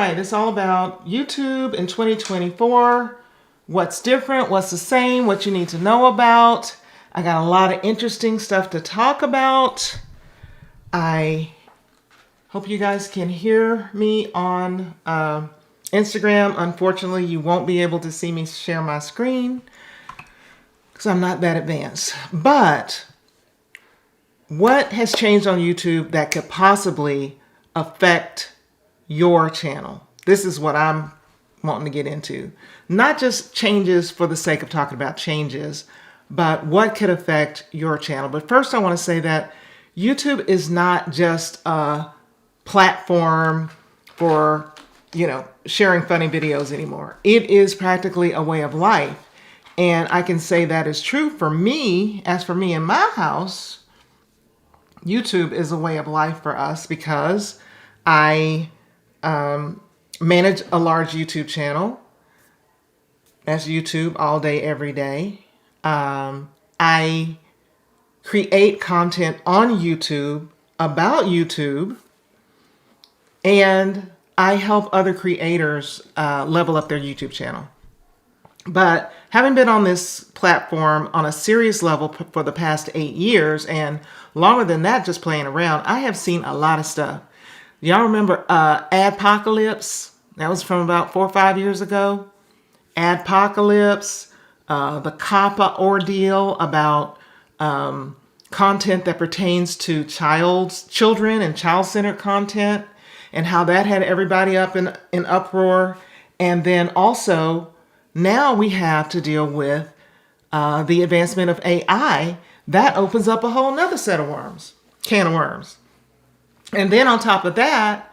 right, it's all about YouTube in 2024. What's different, what's the same, what you need to know about. I got a lot of interesting stuff to talk about. I hope you guys can hear me on Instagram. Unfortunately, you won't be able to see me share my screen because I'm not that advanced. But what has changed on YouTube that could possibly affect your channel? This is what I'm wanting to get into. Not just changes for the sake of talking about changes, but what could affect your channel. But first I want to say that YouTube is not just a platform for, sharing funny videos anymore. It is practically a way of life. And I can say that is true for me. As for me in my house, YouTube is a way of life for us because I manage a large YouTube channel. That's YouTube all day, every day. I create content on YouTube about YouTube, and I help other creators level up their YouTube channel. But having been on this platform on a serious level for the past 8 years, and longer than that just playing around, I have seen a lot of stuff. Y'all remember Adpocalypse? That was from about 4 or 5 years ago. Adpocalypse, the COPPA ordeal about content that pertains to children and child-centered content, and how that had everybody up in uproar. And then also, now we have to deal with the advancement of AI. That opens up a whole nother can of worms. And then on top of that,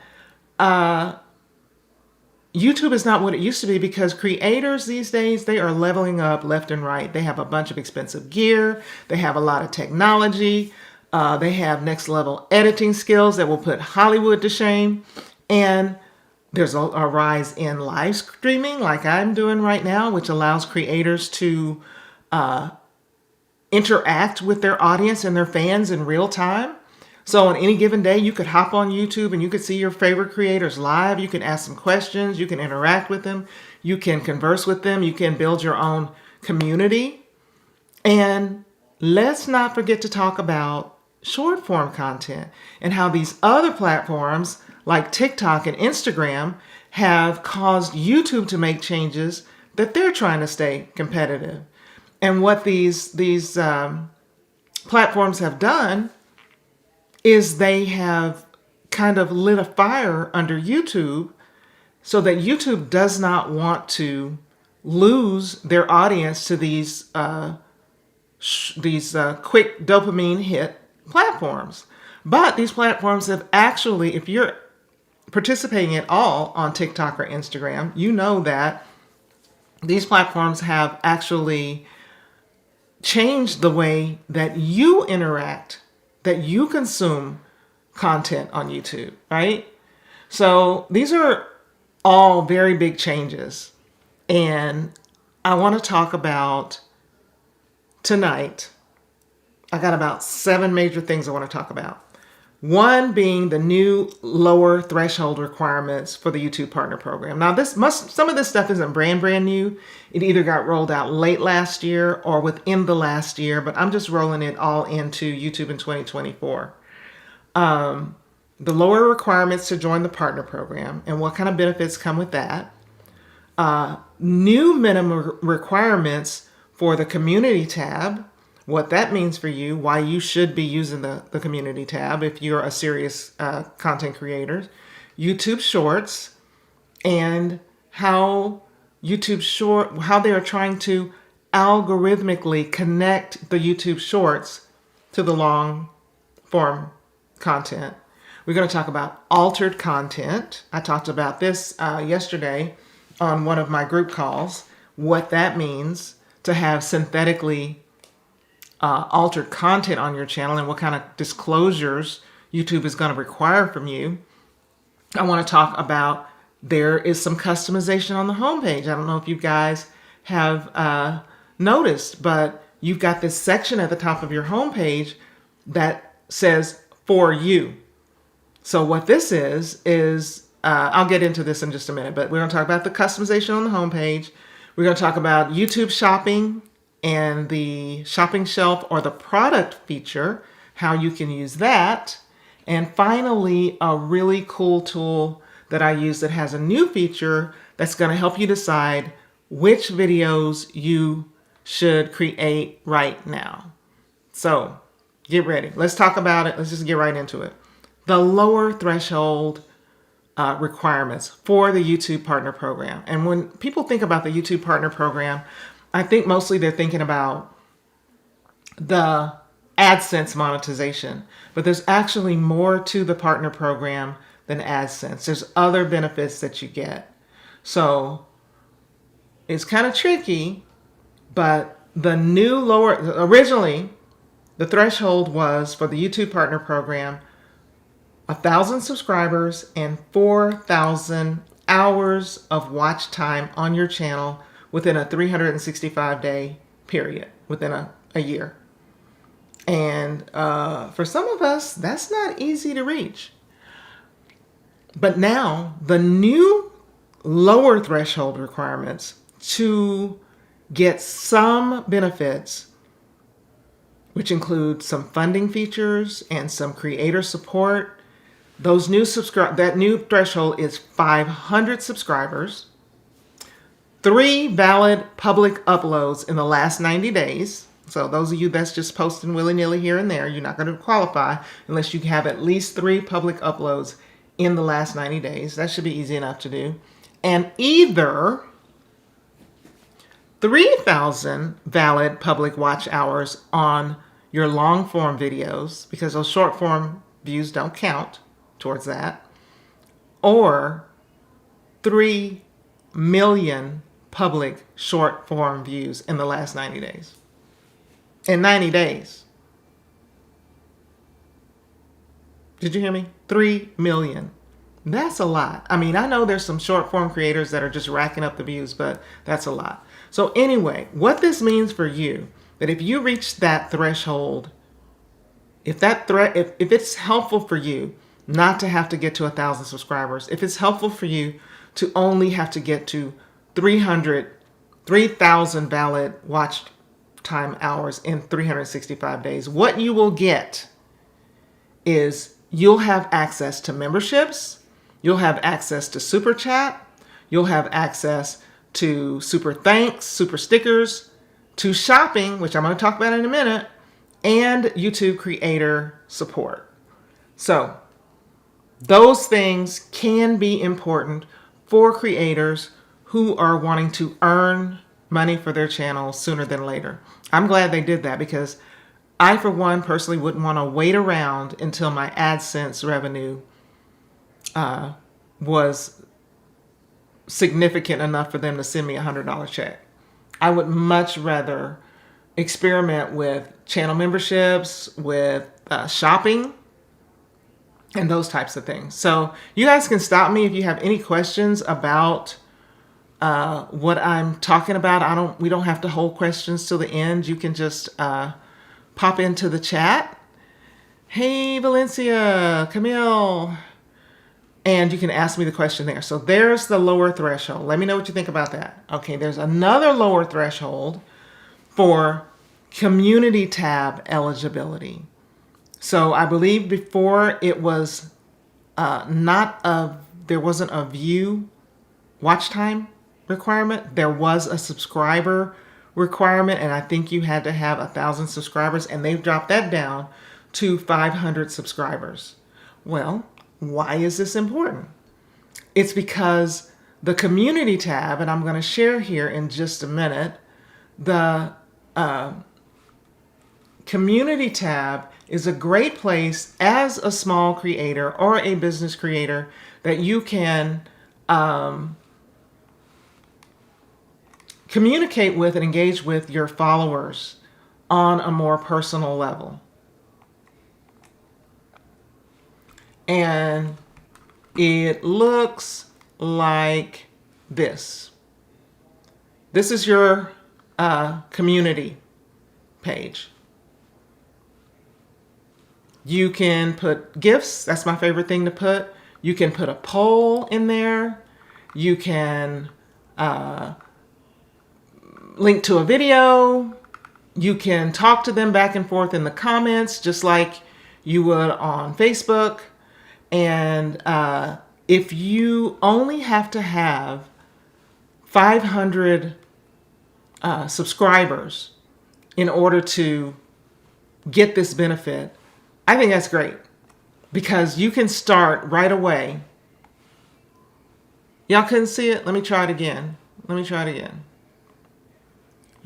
YouTube is not what it used to be because creators these days, they are leveling up left and right. They have a bunch of expensive gear. They have a lot of technology. They have next level editing skills that will put Hollywood to shame. And there's a rise in live streaming like I'm doing right now, which allows creators to interact with their audience and their fans in real time. So on any given day, you could hop on YouTube and you could see your favorite creators live. You can ask them questions. You can interact with them. You can converse with them. You can build your own community. And let's not forget to talk about short form content and how these other platforms like TikTok and Instagram have caused YouTube to make changes that they're trying to stay competitive. And what these platforms have done is they have kind of lit a fire under YouTube so that YouTube does not want to lose their audience to these quick dopamine hit platforms. But these platforms have actually, if you're participating at all on TikTok or Instagram, you know that these platforms have actually changed the way that you interact, that you consume content on YouTube, right? So these are all very big changes. And I want to talk about tonight. I got about 7 major things I want to talk about. One being the new lower threshold requirements for the YouTube Partner Program. Now, some of this stuff isn't brand new. It either got rolled out late last year or within the last year, but I'm just rolling it all into YouTube in 2024. The lower requirements to join the Partner Program and what kind of benefits come with that. New minimum requirements for the Community tab. What that means for you, why you should be using the Community tab if you're a serious content creator, YouTube Shorts, and how they are trying to algorithmically connect the YouTube Shorts to the long form content. We're going to talk about altered content. I talked about this yesterday on one of my group calls, what that means to have synthetically altered content on your channel and what kind of disclosures YouTube is going to require from you. I want to talk about there is some customization on the homepage. I don't know if you guys have noticed, but you've got this section at the top of your homepage that says for you. So what this is I'll get into this in just a minute, but we're going to talk about the customization on the homepage. We're going to talk about YouTube shopping and the shopping shelf or the product feature, how you can use that. And finally, a really cool tool that I use that has a new feature that's going to help you decide which videos you should create right now. So get ready. Let's talk about it. Let's just get right into it. The lower threshold requirements for the YouTube Partner Program. And when people think about the YouTube Partner Program, I think mostly they're thinking about the AdSense monetization. But there's actually more to the Partner Program than AdSense. There's other benefits that you get. So it's kind of tricky, but the new originally, the threshold was for the YouTube Partner Program 1,000 subscribers and 4,000 hours of watch time on your channel within a 365-day period, within a year. And for some of us, that's not easy to reach. But now, the new lower threshold requirements to get some benefits, which include some funding features and some creator support. That new threshold is 500 subscribers, 3 valid public uploads in the last 90 days. So those of you that's just posting willy-nilly here and there, you're not going to qualify unless you have at least 3 public uploads in the last 90 days. That should be easy enough to do. And either 3,000 valid public watch hours on your long form videos, because those short form views don't count towards that, or 3 million public short form views in the last 90 days. In 90 days. Did you hear me? 3 million. That's a lot. I mean, I know there's some short form creators that are just racking up the views, but that's a lot. So anyway, what this means for you, that if you reach that threshold, if it's helpful for you not to have to get to 1,000 subscribers, if it's helpful for you to only have to get to 3,000 valid watch time hours in 365 days, what you will get is you'll have access to memberships, you'll have access to super chat, you'll have access to super thanks, super stickers, to shopping, which I'm going to talk about in a minute, and YouTube creator support. So those things can be important for creators who are wanting to earn money for their channel sooner than later. I'm glad they did that, because I, for one, personally wouldn't want to wait around until my AdSense revenue was significant enough for them to send me a $100 check. I would much rather experiment with channel memberships, with shopping, and those types of things. So you guys can stop me if you have any questions about what I'm talking about. We don't have to hold questions till the end. You can just pop into the chat. Hey, Valencia, Camille. And you can ask me the question there. So there's the lower threshold. Let me know what you think about that. Okay, there's another lower threshold for community tab eligibility. So I believe before it was there wasn't a view watch time requirement. There was a subscriber requirement, and I think you had to have 1,000 subscribers, and they've dropped that down to 500 subscribers. Well, why is this important? It's because the community tab, and I'm going to share here in just a minute, the community tab is a great place as a small creator or a business creator that you can communicate with and engage with your followers on a more personal level. And it looks like this. This is your community page. You can put gifts. That's my favorite thing to put. You can put a poll in there. You can link to a video. You can talk to them back and forth in the comments, just like you would on Facebook. And if you only have to have 500 subscribers in order to get this benefit, I think that's great, because you can start right away. Y'all couldn't see it? Let me try it again.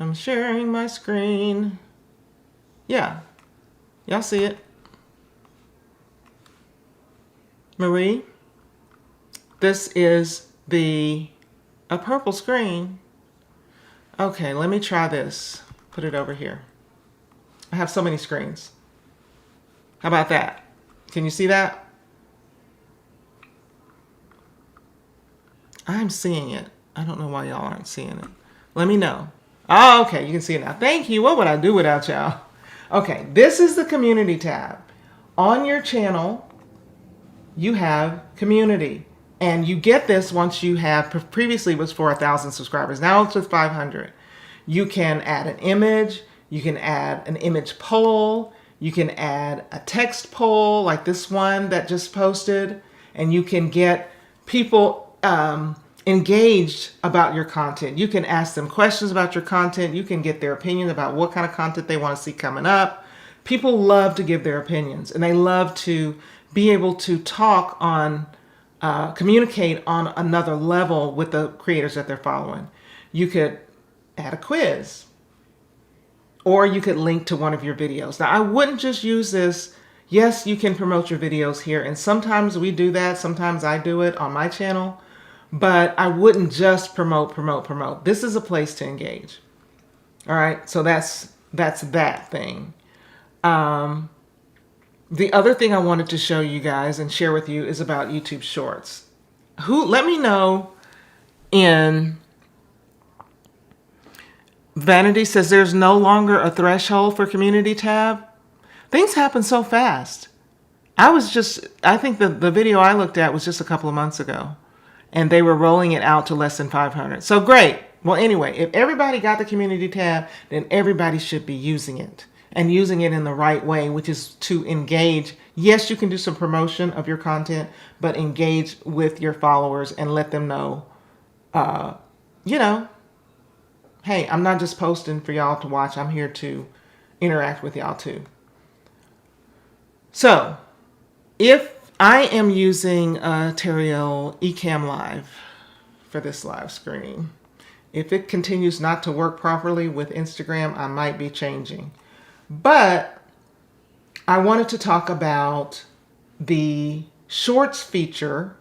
I'm sharing my screen. Yeah, y'all see it? Marie, this is a purple screen. Okay, let me try this. Put it over here. I have so many screens. How about that? Can you see that? I'm seeing it. I don't know why y'all aren't seeing it. Let me know. Oh, okay, you can see it now. Thank you. What would I do without y'all? Okay, this is the community tab. On your channel, you have community. And you get this once you have, previously was for 1,000 subscribers. Now it's with 500. You can add an image. You can add an image poll. You can add a text poll like this one that just posted. And you can get people engaged about your content. You can ask them questions about your content. You can get their opinion about what kind of content they want to see coming up. People love to give their opinions, and they love to be able to talk on, communicate on another level with the creators that they're following. You could add a quiz, or you could link to one of your videos. Now, I wouldn't just use this. Yes, you can promote your videos here, and sometimes we do that. Sometimes I do it on my channel, but I wouldn't just promote. This is a place to engage. All right, so that's that thing. The other thing I wanted to show you guys and share with you is about YouTube Shorts. Let me know in Vanity says there's no longer a threshold for community tab. Things happen so fast. I think the video I looked at was just a couple of months ago, and they were rolling it out to less than 500. So great. Well, anyway, if everybody got the community tab, then everybody should be using it, and using it in the right way, which is to engage. Yes, you can do some promotion of your content, but engage with your followers and let them know, hey, I'm not just posting for y'all to watch. I'm here to interact with y'all too. So if I am using Teriel Ecamm Live for this live screen, if it continues not to work properly with Instagram, I might be changing. But I wanted to talk about the Shorts feature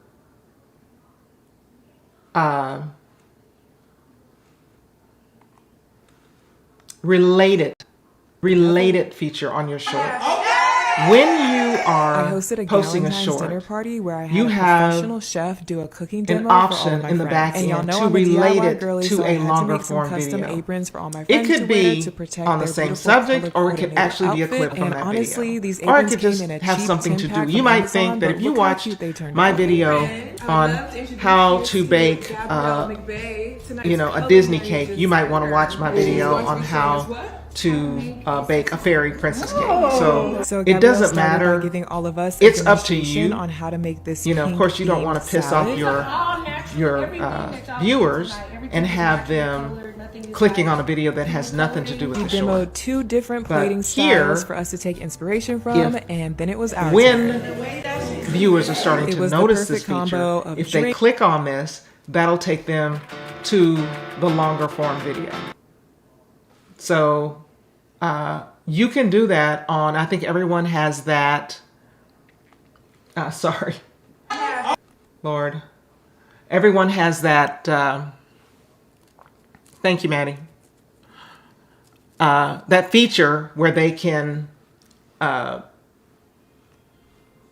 related feature on your Shorts. When you are posting a short, dinner party where I had a professional chef do a cooking demo an option in the back end to relate it to a longer form video. Aprons for all my friends it could be on the same subject, or it could actually be a clip from that video. Or it could just have something to do. You might think that if you watched my video on how to bake a Disney cake, you might want to watch my video on how to bake a fairy princess cake. So it doesn't matter. Giving all of us it's up to you on how to make this. Of course, you don't want to piss off your viewers and have them clicking on a video that has nothing to do with the short. We demoed 2 different plating styles for us to take inspiration from, and then it was our turn. Viewers are starting to notice this feature, if they click on this, that'll take them to the longer form video. So you can do that on, I think everyone has that. Sorry. Lord. Everyone has that. Thank you, Maddie. That feature where they can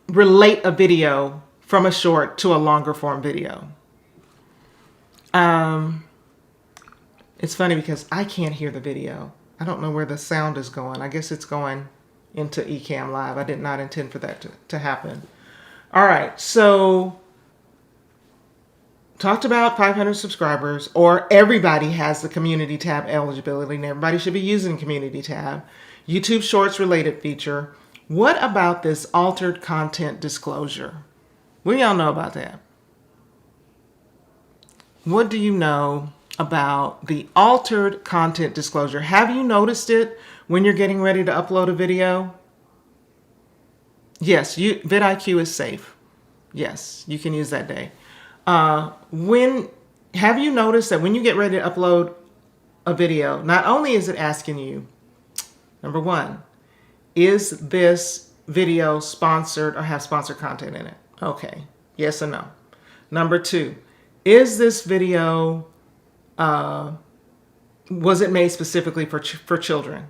relate a video from a short to a longer form video. It's funny because I can't hear the video. I don't know where the sound is going. I guess it's going into Ecamm Live. I did not intend for that to happen. All right, so talked about 500 subscribers, or everybody has the community tab eligibility, and everybody should be using community tab. YouTube Shorts related feature. What about this altered content disclosure? What do y'all know about that? What do you know about the altered content disclosure? Have you noticed it when you're getting ready to upload a video? Yes, vidIQ is safe. Yes, you can use that day. When have you noticed that when you get ready to upload a video, not only is it asking you, number one, is this video sponsored or have sponsored content in it? Okay, yes or no. Number two, is this video, was it made specifically for children?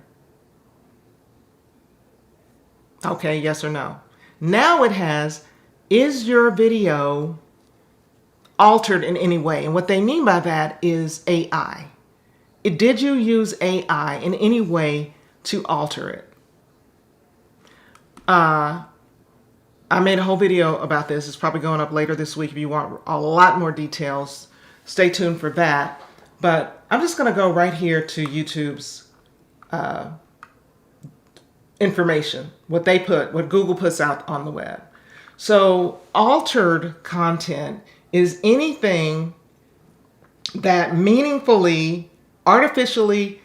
Okay, yes or no. Now it has, is your video altered in any way? And what they mean by that is AI. Did you use AI in any way to alter it? I made a whole video about this. It's probably going up later this week. If you want a lot more details, stay tuned for that. But I'm just going to go right here to YouTube's information, what Google puts out on the web. So altered content is anything that meaningfully, artificially,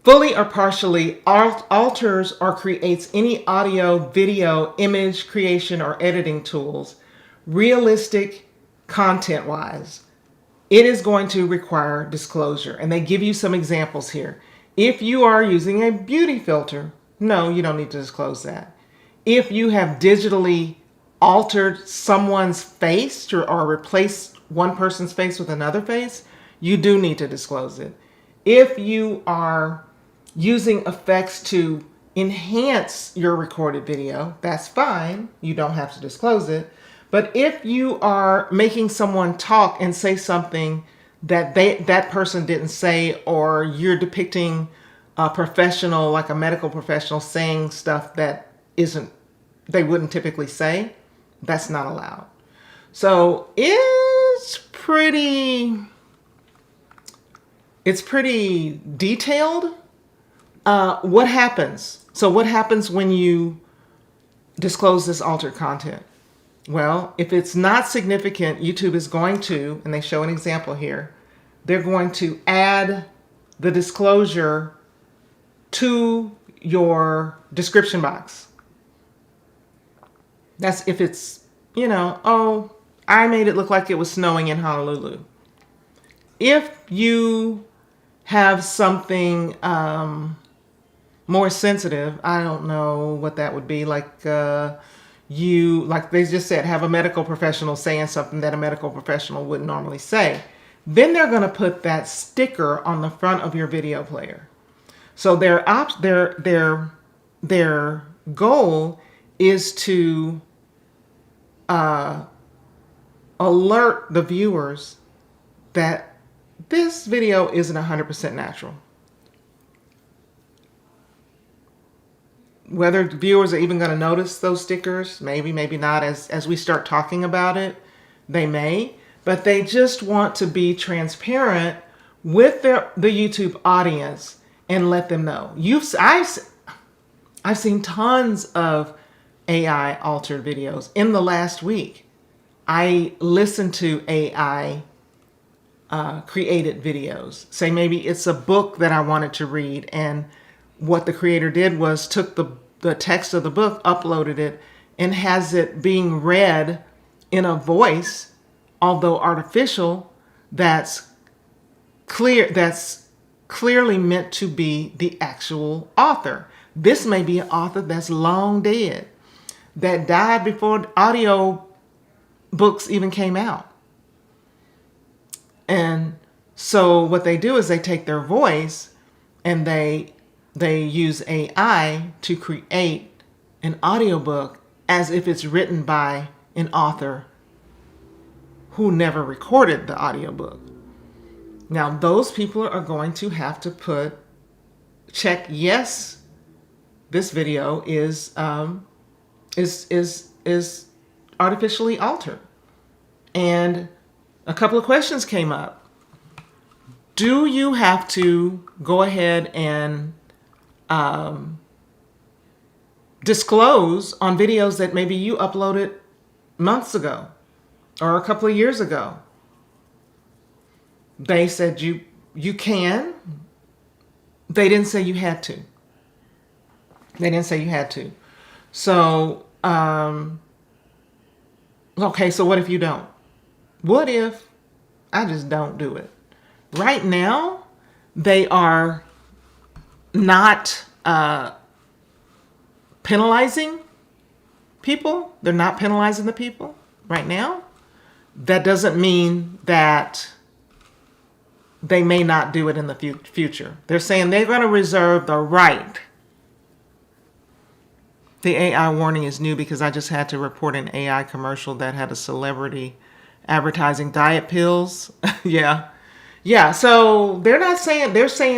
fully or partially alters or creates any audio, video, image creation, or editing tools, realistic content-wise. It is going to require disclosure. And they give you some examples here. If you are using a beauty filter, no, you don't need to disclose that. If you have digitally altered someone's face or replaced one person's face with another face, you do need to disclose it. If you are using effects to enhance your recorded video, that's fine. You don't have to disclose it. But if you are making someone talk and say something that that person didn't say, or you're depicting a professional, like a medical professional, saying stuff that they wouldn't typically say, that's not allowed. So it's pretty detailed. What happens? So what happens when you disclose this altered content? Well, if it's not significant, YouTube is going to, and they show an example here, they're going to add the disclosure to your description box. That's if it's, oh, I made it look like it was snowing in Honolulu. If you have something more sensitive, I don't know what that would be, like they just said, have a medical professional saying something that a medical professional wouldn't normally say. Then they're going to put that sticker on the front of your video player. So their goal is to alert the viewers that this video isn't 100% natural. Whether viewers are even going to notice those stickers, maybe not. As we start talking about it, they may. But they just want to be transparent with the YouTube audience and let them know. I've seen tons of AI altered videos in the last week. I listened to AI created videos. Say maybe it's a book that I wanted to read, and what the creator did was took the text of the book, uploaded it, and has it being read in a voice, although artificial, that's clearly meant to be the actual author. This may be an author that's long dead, that died before audio books even came out. And so what they do is they take their voice and they use AI to create an audiobook as if it's written by an author who never recorded the audiobook. Now, those people are going to have to check, yes, this video is artificially altered. And a couple of questions came up. Do you have to go ahead and disclose on videos that maybe you uploaded months ago or a couple of years ago? They said you can. They didn't say you had to. They didn't say you had to. So, okay, so what if you don't? What if I just don't do it? Right now, they are not penalizing people. They're not penalizing the people right now. That doesn't mean that they may not do it in the future. They're saying they're going to reserve the right. The AI warning is new because I just had to report an AI commercial that had a celebrity advertising diet pills. Yeah. Yeah. So they're saying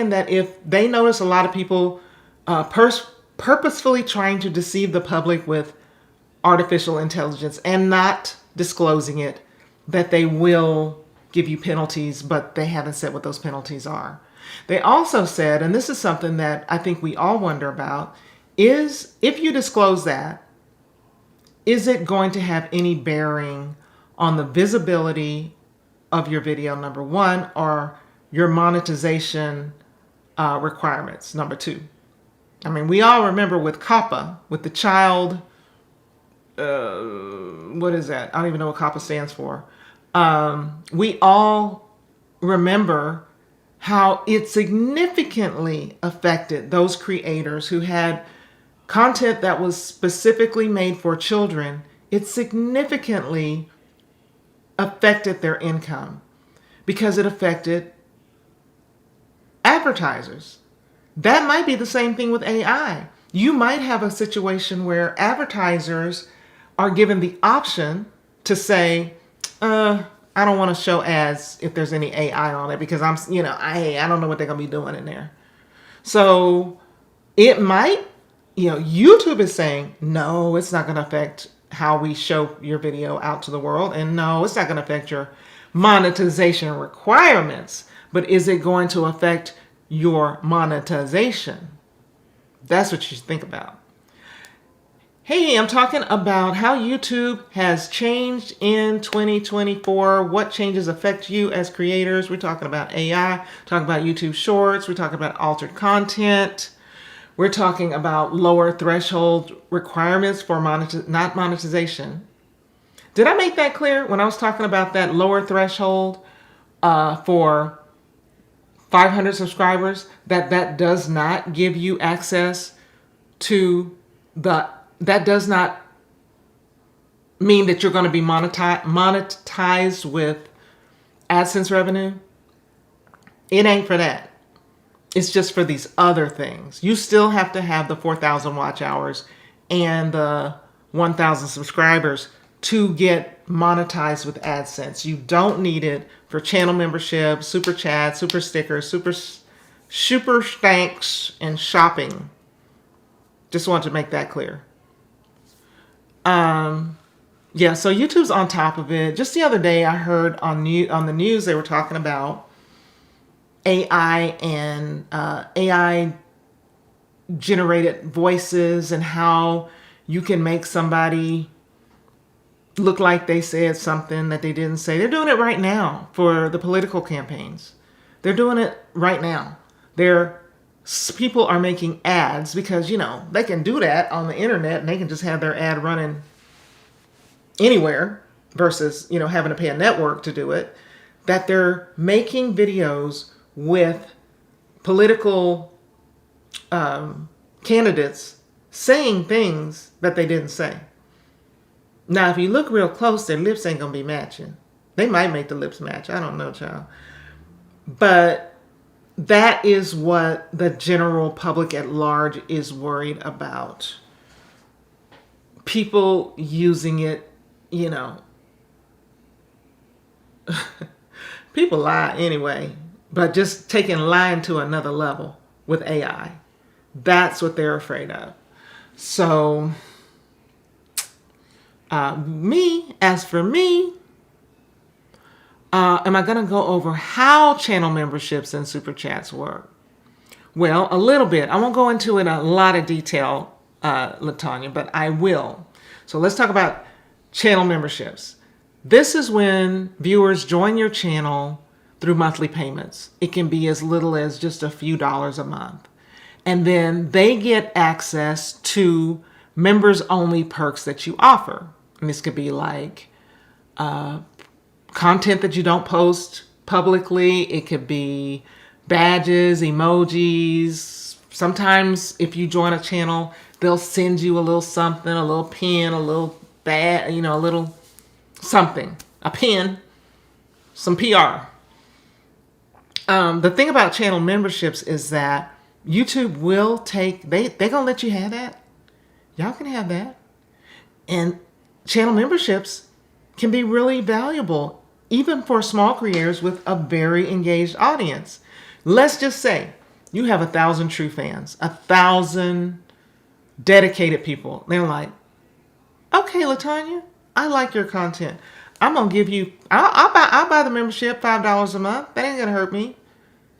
that if they notice a lot of people purposefully trying to deceive the public with artificial intelligence and not disclosing it, that they will give you penalties, but they haven't said what those penalties are. They also said, and this is something that I think we all wonder about, is if you disclose that, is it going to have any bearing on the visibility of your video, number one, or your monetization requirements, number two? I mean, we all remember with COPPA, with the child, what is that? I don't even know what COPPA stands for. We all remember how it significantly affected those creators who had content that was specifically made for children. It significantly affected their income because it affected advertisers. That might be the same thing with AI. You might have a situation where advertisers are given the option to say, I don't want to show ads if there's any AI on it because I don't know what they're going to be doing in there. So it might, YouTube is saying, no, it's not going to affect how we show your video out to the world. And no, it's not going to affect your monetization requirements. But is it going to affect your monetization? That's what you should think about. Hey, I'm talking about how YouTube has changed in 2024. What changes affect you as creators? We're talking about AI, talking about YouTube Shorts. We're talking about altered content. We're talking about lower threshold requirements for not monetization. Did I make that clear when I was talking about that lower threshold for 500 subscribers? That does not give you access to that does not mean that you're going to be monetized with AdSense revenue. It ain't for that. It's just for these other things. You still have to have the 4,000 watch hours and the 1,000 subscribers to get monetized with AdSense. You don't need it for channel membership, super chat, super stickers, super thanks, and shopping. Just wanted to make that clear. Yeah, so YouTube's on top of it. Just the other day, I heard on the news they were talking about AI and AI generated voices and how you can make somebody look like they said something that they didn't say. They're doing it right now for the political campaigns. They're doing it right now. People are making ads because, they can do that on the internet and they can just have their ad running anywhere versus, having to pay a network to do it. That they're making videos with political candidates saying things that they didn't say. Now, if you look real close, their lips ain't going to be matching. They might make the lips match. I don't know, child. But that is what the general public at large is worried about. People using it, people lie anyway, but just taking lying to another level with AI. That's what they're afraid of. So As for me, am I going to go over how channel memberships and super chats work? Well, a little bit. I won't go into it in a lot of detail, LaTanya, but I will. So let's talk about channel memberships. This is when viewers join your channel through monthly payments. It can be as little as just a few dollars a month. And then they get access to members-only perks that you offer. And this could be like content that you don't post publicly. It could be badges, emojis. Sometimes if you join a channel, they'll send you a little something, a little pin, a little a little something, a pin, some PR. The thing about channel memberships is that YouTube will take, they're going to let you have that. Y'all can have that. And channel memberships can be really valuable, even for small creators with a very engaged audience. Let's just say you have 1,000 true fans, 1,000 dedicated people. They're like, okay, LaTanya, I like your content. I'm going to give you, I'll buy the membership, $5 a month. That ain't going to hurt me.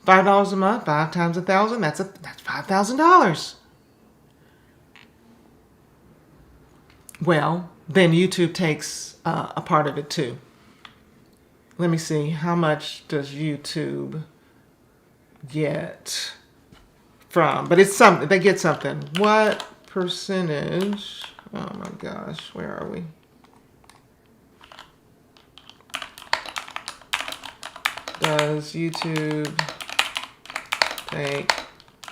$5 a month, 5 times 1,000, that's $5,000. Well, then YouTube takes a part of it too. Let me see, how much does YouTube get from? But it's something, they get something. What percentage? Oh my gosh, where are we? Does YouTube take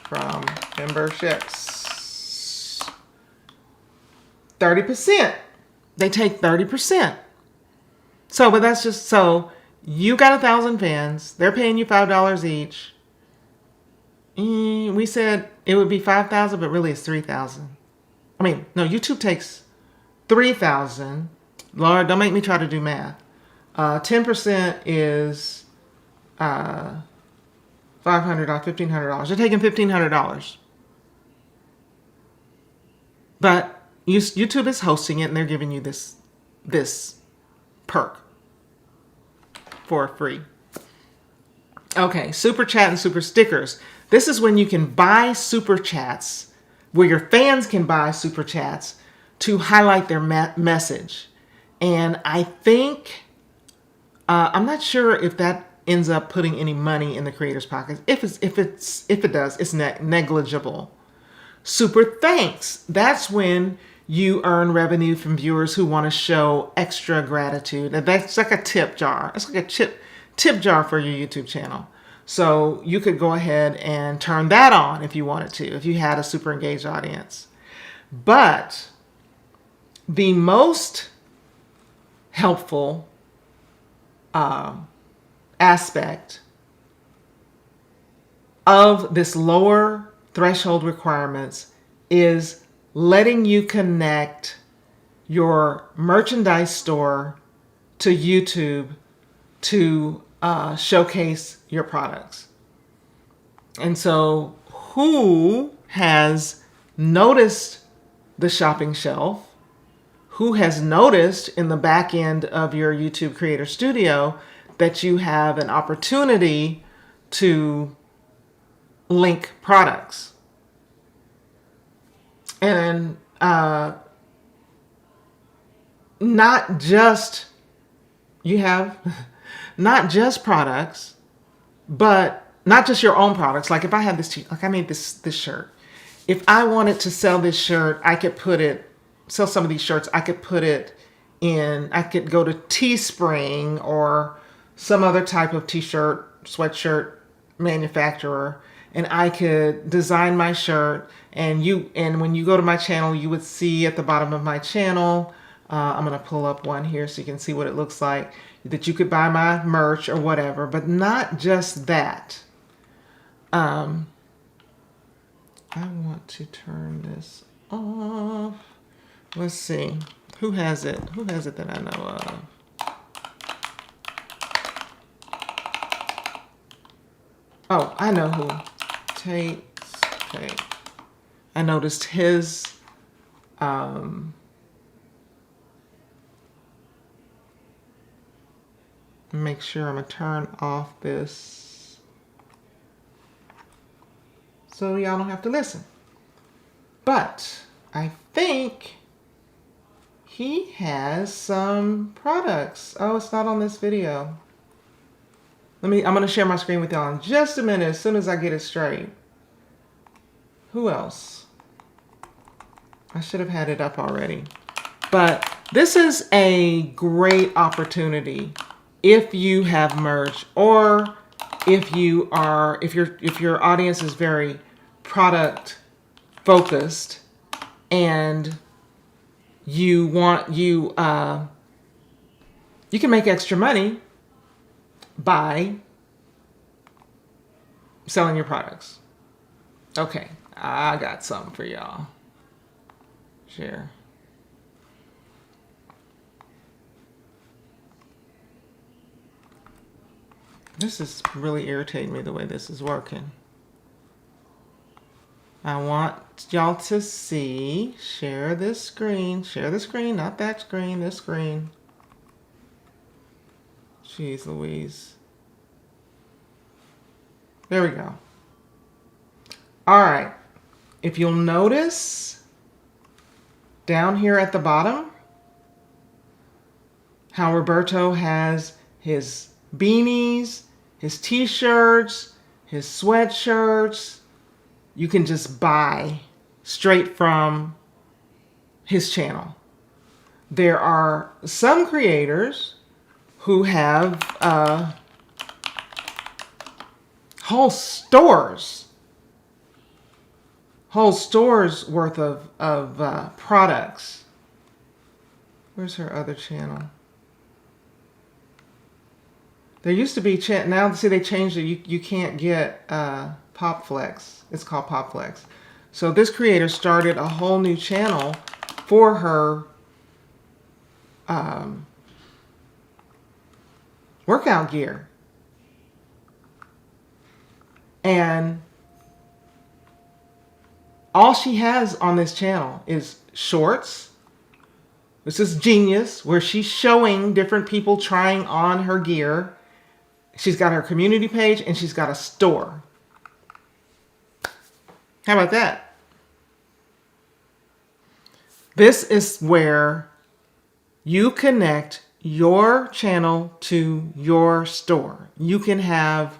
from memberships? 30%. They take 30%. So, but that's just, so you got 1,000 fans. They're paying you $5 each. We said it would be 5,000, but really it's 3,000. I mean, no, YouTube takes 3,000. Lord, don't make me try to do math. 10% is $500, $1,500. They're taking $1,500. But YouTube is hosting it, and they're giving you this perk for free. Okay, super chat and super stickers. This is when you can buy super chats, where your fans can buy super chats to highlight their message. And I think, I'm not sure if that ends up putting any money in the creator's pocket. If it does, it's negligible. Super thanks. That's when you earn revenue from viewers who want to show extra gratitude. And that's like a tip jar. It's like a tip jar for your YouTube channel. So you could go ahead and turn that on if you wanted to, if you had a super engaged audience. But the most helpful aspect of this lower threshold requirements is letting you connect your merchandise store to YouTube to showcase your products. And so who has noticed the shopping shelf? Who has noticed in the back end of your YouTube Creator Studio that you have an opportunity to link products? And not just, you have not just products, but not just your own products. Like if I have this, like I made this shirt. If I wanted to sell this shirt, I could sell some of these shirts. I could put it in, I could go to Teespring or some other type of t-shirt, sweatshirt manufacturer, and I could design my shirt. And when you go to my channel, you would see at the bottom of my channel, I'm going to pull up one here so you can see what it looks like, that you could buy my merch or whatever. But not just that. I want to turn this off. Let's see. Who has it? Who has it that I know of? Oh, I know who. Tate. I noticed his make sure I'm going to turn off this so y'all don't have to listen. But I think he has some products. Oh, it's not on this video. I'm going to share my screen with y'all in just a minute as soon as I get it straight. Who else? I should have had it up already. But this is a great opportunity if you have merch, or if your audience is very product focused and you can make extra money by selling your products. Okay, I got something for y'all. Share. This is really irritating me the way this is working. I want y'all to see. Share this screen. Share the screen, not that screen, this screen. Jeez Louise. There we go. All right. If you'll notice down here at the bottom how Roberto has his beanies, his t-shirts, his sweatshirts, you can just buy straight from his channel. There are some creators who have whole stores worth of products. Where's her other channel? There used to be now see they changed it. You can't get PopFlex. It's called PopFlex. So this creator started a whole new channel for her workout gear. And all she has on this channel is shorts. This is genius, where she's showing different people trying on her gear. She's got her community page and she's got a store. How about that? This is where you connect your channel to your store. You can have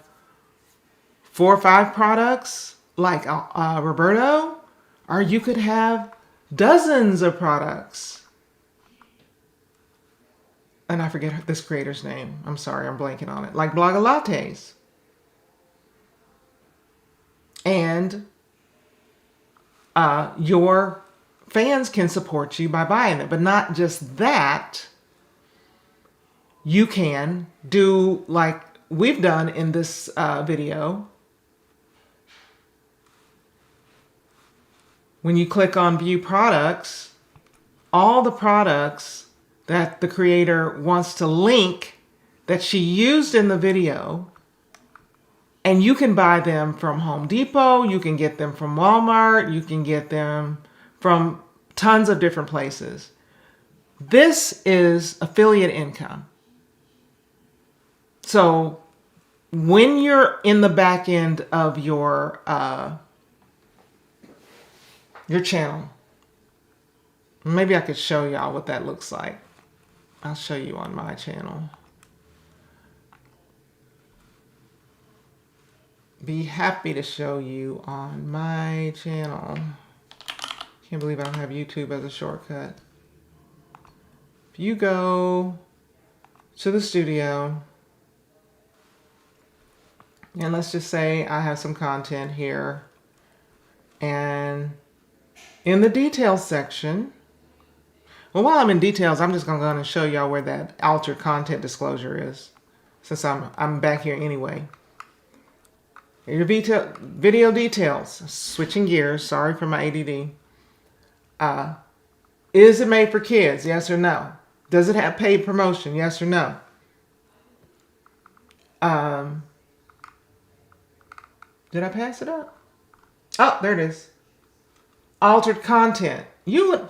4 or 5 products like Roberto, or you could have dozens of products. And I forget this creator's name. I'm sorry, I'm blanking on it. Like Blogger Lattes. And your fans can support you by buying it. But not just that. You can do like we've done in this video. When you click on View Products, all the products that the creator wants to link that she used in the video, and you can buy them from Home Depot, you can get them from Walmart, you can get them from tons of different places. This is affiliate income. So when you're in the back end of your channel, maybe I could show y'all what that looks like. I'll show you on my channel. Be happy to show you on my channel. Can't believe I don't have YouTube as a shortcut. If you go to the studio, and let's just say I have some content here, and in the details section, well, while I'm in details, I'm just going to go on and show y'all where that altered content disclosure is, since I'm back here anyway. Your video details. Switching gears. Sorry for my ADD. Is it made for kids? Yes or no? Does it have paid promotion? Yes or no? Did I pass it up? Oh, there it is. Altered content. You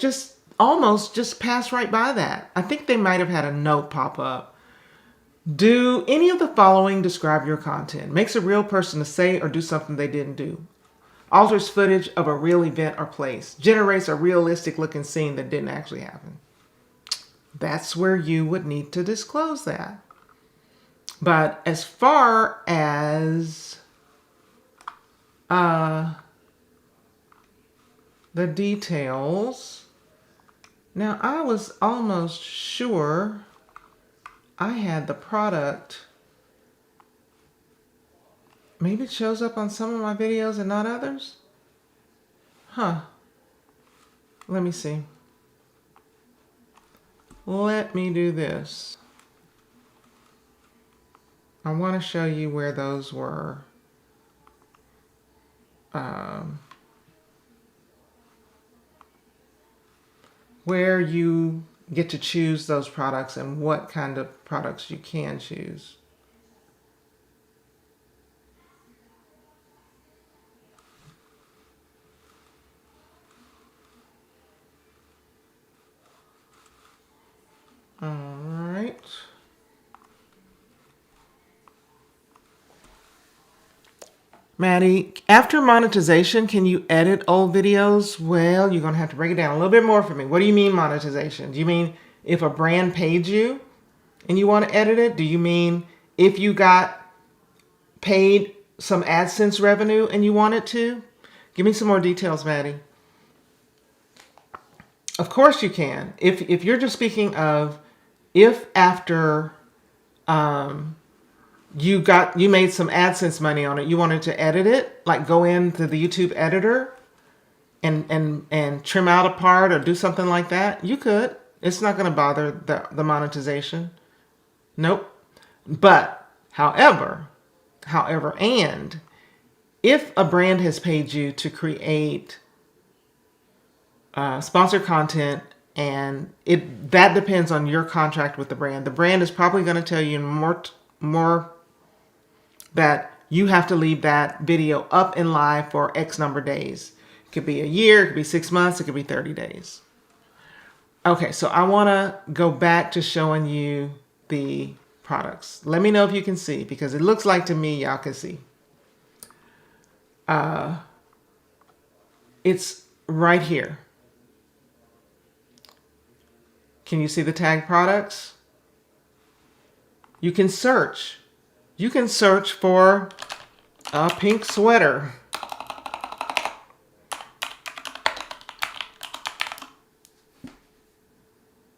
almost just pass right by that. I think they might have had a note pop up. Do any of the following describe your content? Makes a real person to say or do something they didn't do. Alters footage of a real event or place. Generates a realistic looking scene that didn't actually happen. That's where you would need to disclose that. But as far as the details, now I was almost sure I had the product. Maybe it shows up on some of my videos and not others? Huh. Let me see. Let me do this. I want to show you where those were. Where you get to choose those products and what kind of products you can choose. All right. Maddie, after monetization, can you edit old videos? Well, you're going to have to break it down a little bit more for me. What do you mean monetization? Do you mean if a brand paid you and you want to edit it? Do you mean if you got paid some AdSense revenue and you want it to? Give me some more details, Maddie. Of course you can. If you're just speaking of if after you made some AdSense money on it, you wanted to edit it, like go into the YouTube editor and trim out a part or do something like that, you could. It's not going to bother the monetization. Nope. But however, and if a brand has paid you to create sponsored content, and that depends on your contract with the brand. The brand is probably going to tell you more that you have to leave that video up and live for X number of days. It could be a year, it could be 6 months, it could be 30 days. Okay, so I want to go back to showing you the products. Let me know if you can see, because it looks like to me y'all can see. It's right here. Can you see the tag products? You can search. You can search for a pink sweater.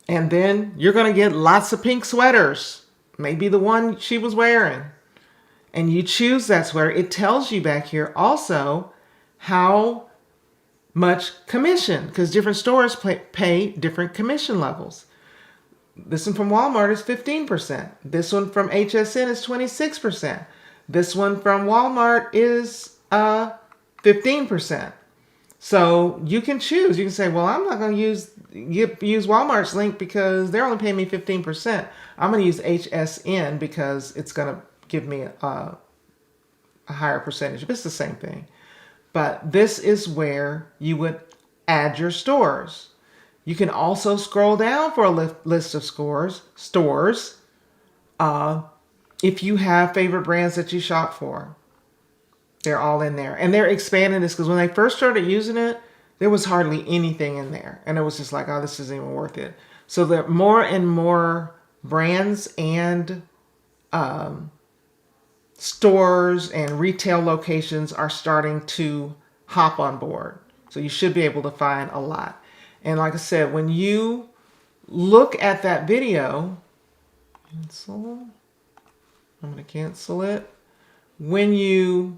And then you're going to get lots of pink sweaters. Maybe the one she was wearing. And you choose that sweater. It tells you back here also how much commission, because different stores pay different commission levels. This one from Walmart is 15%. This one from HSN is 26%. This one from Walmart is 15%. So you can choose. You can say, well, I'm not going to use Walmart's link because they're only paying me 15%. I'm going to use HSN because it's going to give me a higher percentage. But it's the same thing. But this is where you would add your stores. You can also scroll down for a list of stores. If you have favorite brands that you shop for, they're all in there. And they're expanding this because when they first started using it, there was hardly anything in there. And it was just like, oh, this isn't even worth it. So that more and more brands and stores and retail locations are starting to hop on board. So you should be able to find a lot. And like I said, when you look at that video, cancel. I'm going to cancel it. When you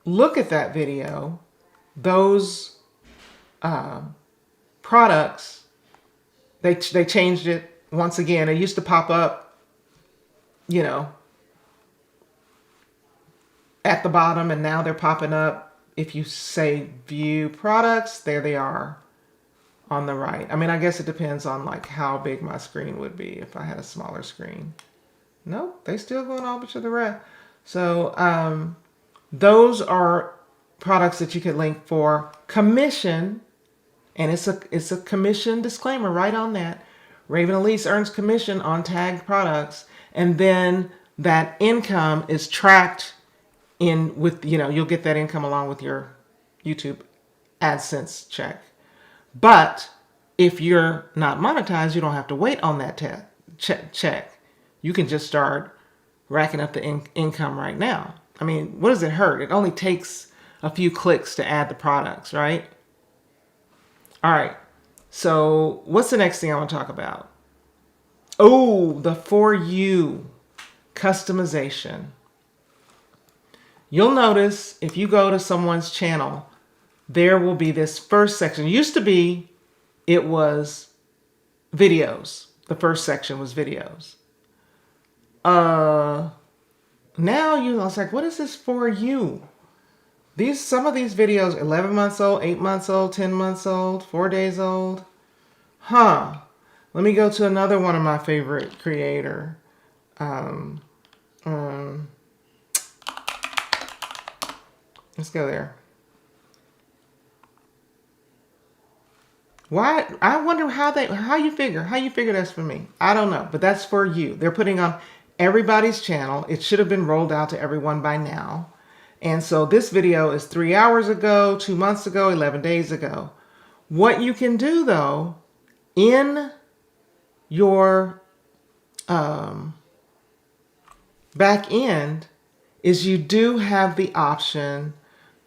look at that video, those products, they changed it once again. It used to pop up, you know, at the bottom, and now they're popping up. If you say view products, there they are on the right. I mean, I guess it depends on like how big my screen would be if I had a smaller screen. Nope, they still going all to the right. So those are products that you could link for commission And it's a commission disclaimer right on that. Raven Elise earns commission on tagged products, and then that income is tracked in with, you'll get that income along with your YouTube AdSense check. But if you're not monetized, you don't have to wait on that check. You can just start racking up the income right now. I mean, what does it hurt? It only takes a few clicks to add the products, right? All right. So what's the next thing I want to talk about? Oh, the For You customization. You'll notice if you go to someone's channel, there will be this first section. It used to be, it was videos. The first section was videos. Now it's like, what is this For You? Some of these videos, 11 months old, 8 months old, 10 months old, 4 days old. Let me go to another one of my favorite creator. Let's go there. Why? I wonder how you figure that's for me. I don't know, but that's For You. They're putting on everybody's channel. It should have been rolled out to everyone by now. And so this video is 3 hours ago, 2 months ago, 11 days ago. What you can do though, in your back end, is you do have the option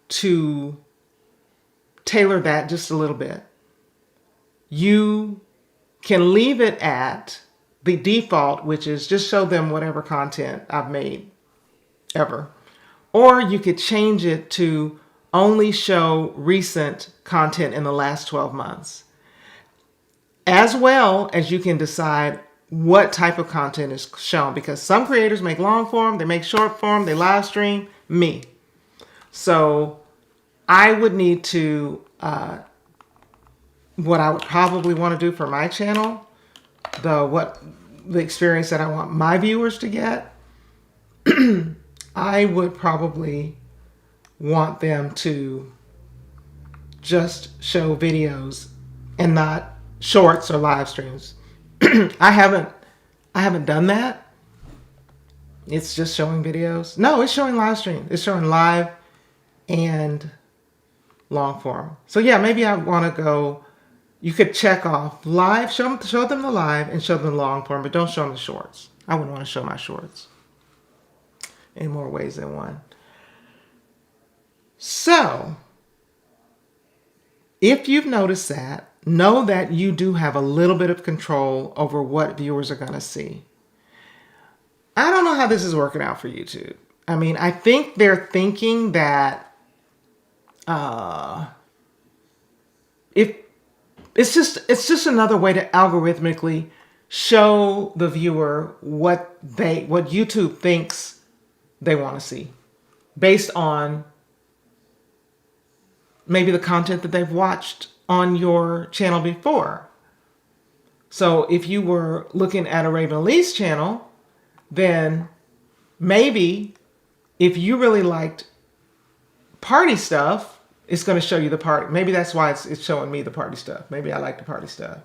to tailor that just a little bit. You can leave it at the default, which is just show them whatever content I've made ever. Or you could change it to only show recent content in the last 12 months. As well as you can decide what type of content is shown, because some creators make long form, they make short form, they live stream. Me. So I would need to, what I would probably want to do for my channel, the experience that I want my viewers to get, I would probably want them to just show videos and not shorts or live streams. I haven't done that. It's just showing videos. No, it's showing live stream. It's showing live and long form. So yeah, maybe I want to go, you could check off live, show them the live and show them the long form, but don't show them the shorts. I wouldn't want to show my shorts in more ways than one. So if you've noticed that, know that you do have a little bit of control over what viewers are going to see. I don't know how this is working out for YouTube. I mean, I think they're thinking that if it's just another way to algorithmically show the viewer what YouTube thinks they want to see based on maybe the content that they've watched on your channel before. So if you were looking at a Raven Elise channel, then maybe if you really liked party stuff, it's going to show you the party. Maybe that's why it's showing me the party stuff. Maybe I like the party stuff.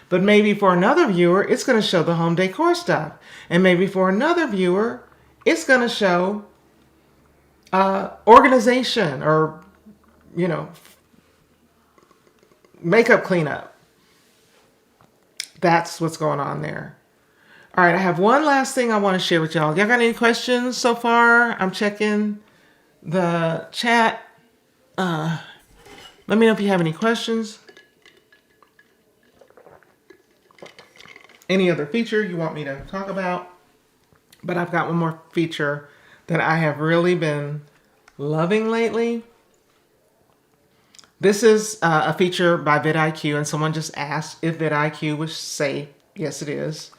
But maybe for another viewer, it's going to show the home decor stuff. And maybe for another viewer, it's going to show organization or, makeup cleanup. That's what's going on there. All right, I have one last thing I want to share with y'all. Y'all got any questions so far? I'm checking the chat. Let me know if you have any questions. Any other feature you want me to talk about? But I've got one more feature that I have really been loving lately. This is a feature by vidIQ, and someone just asked if vidIQ was safe. Yes, it is.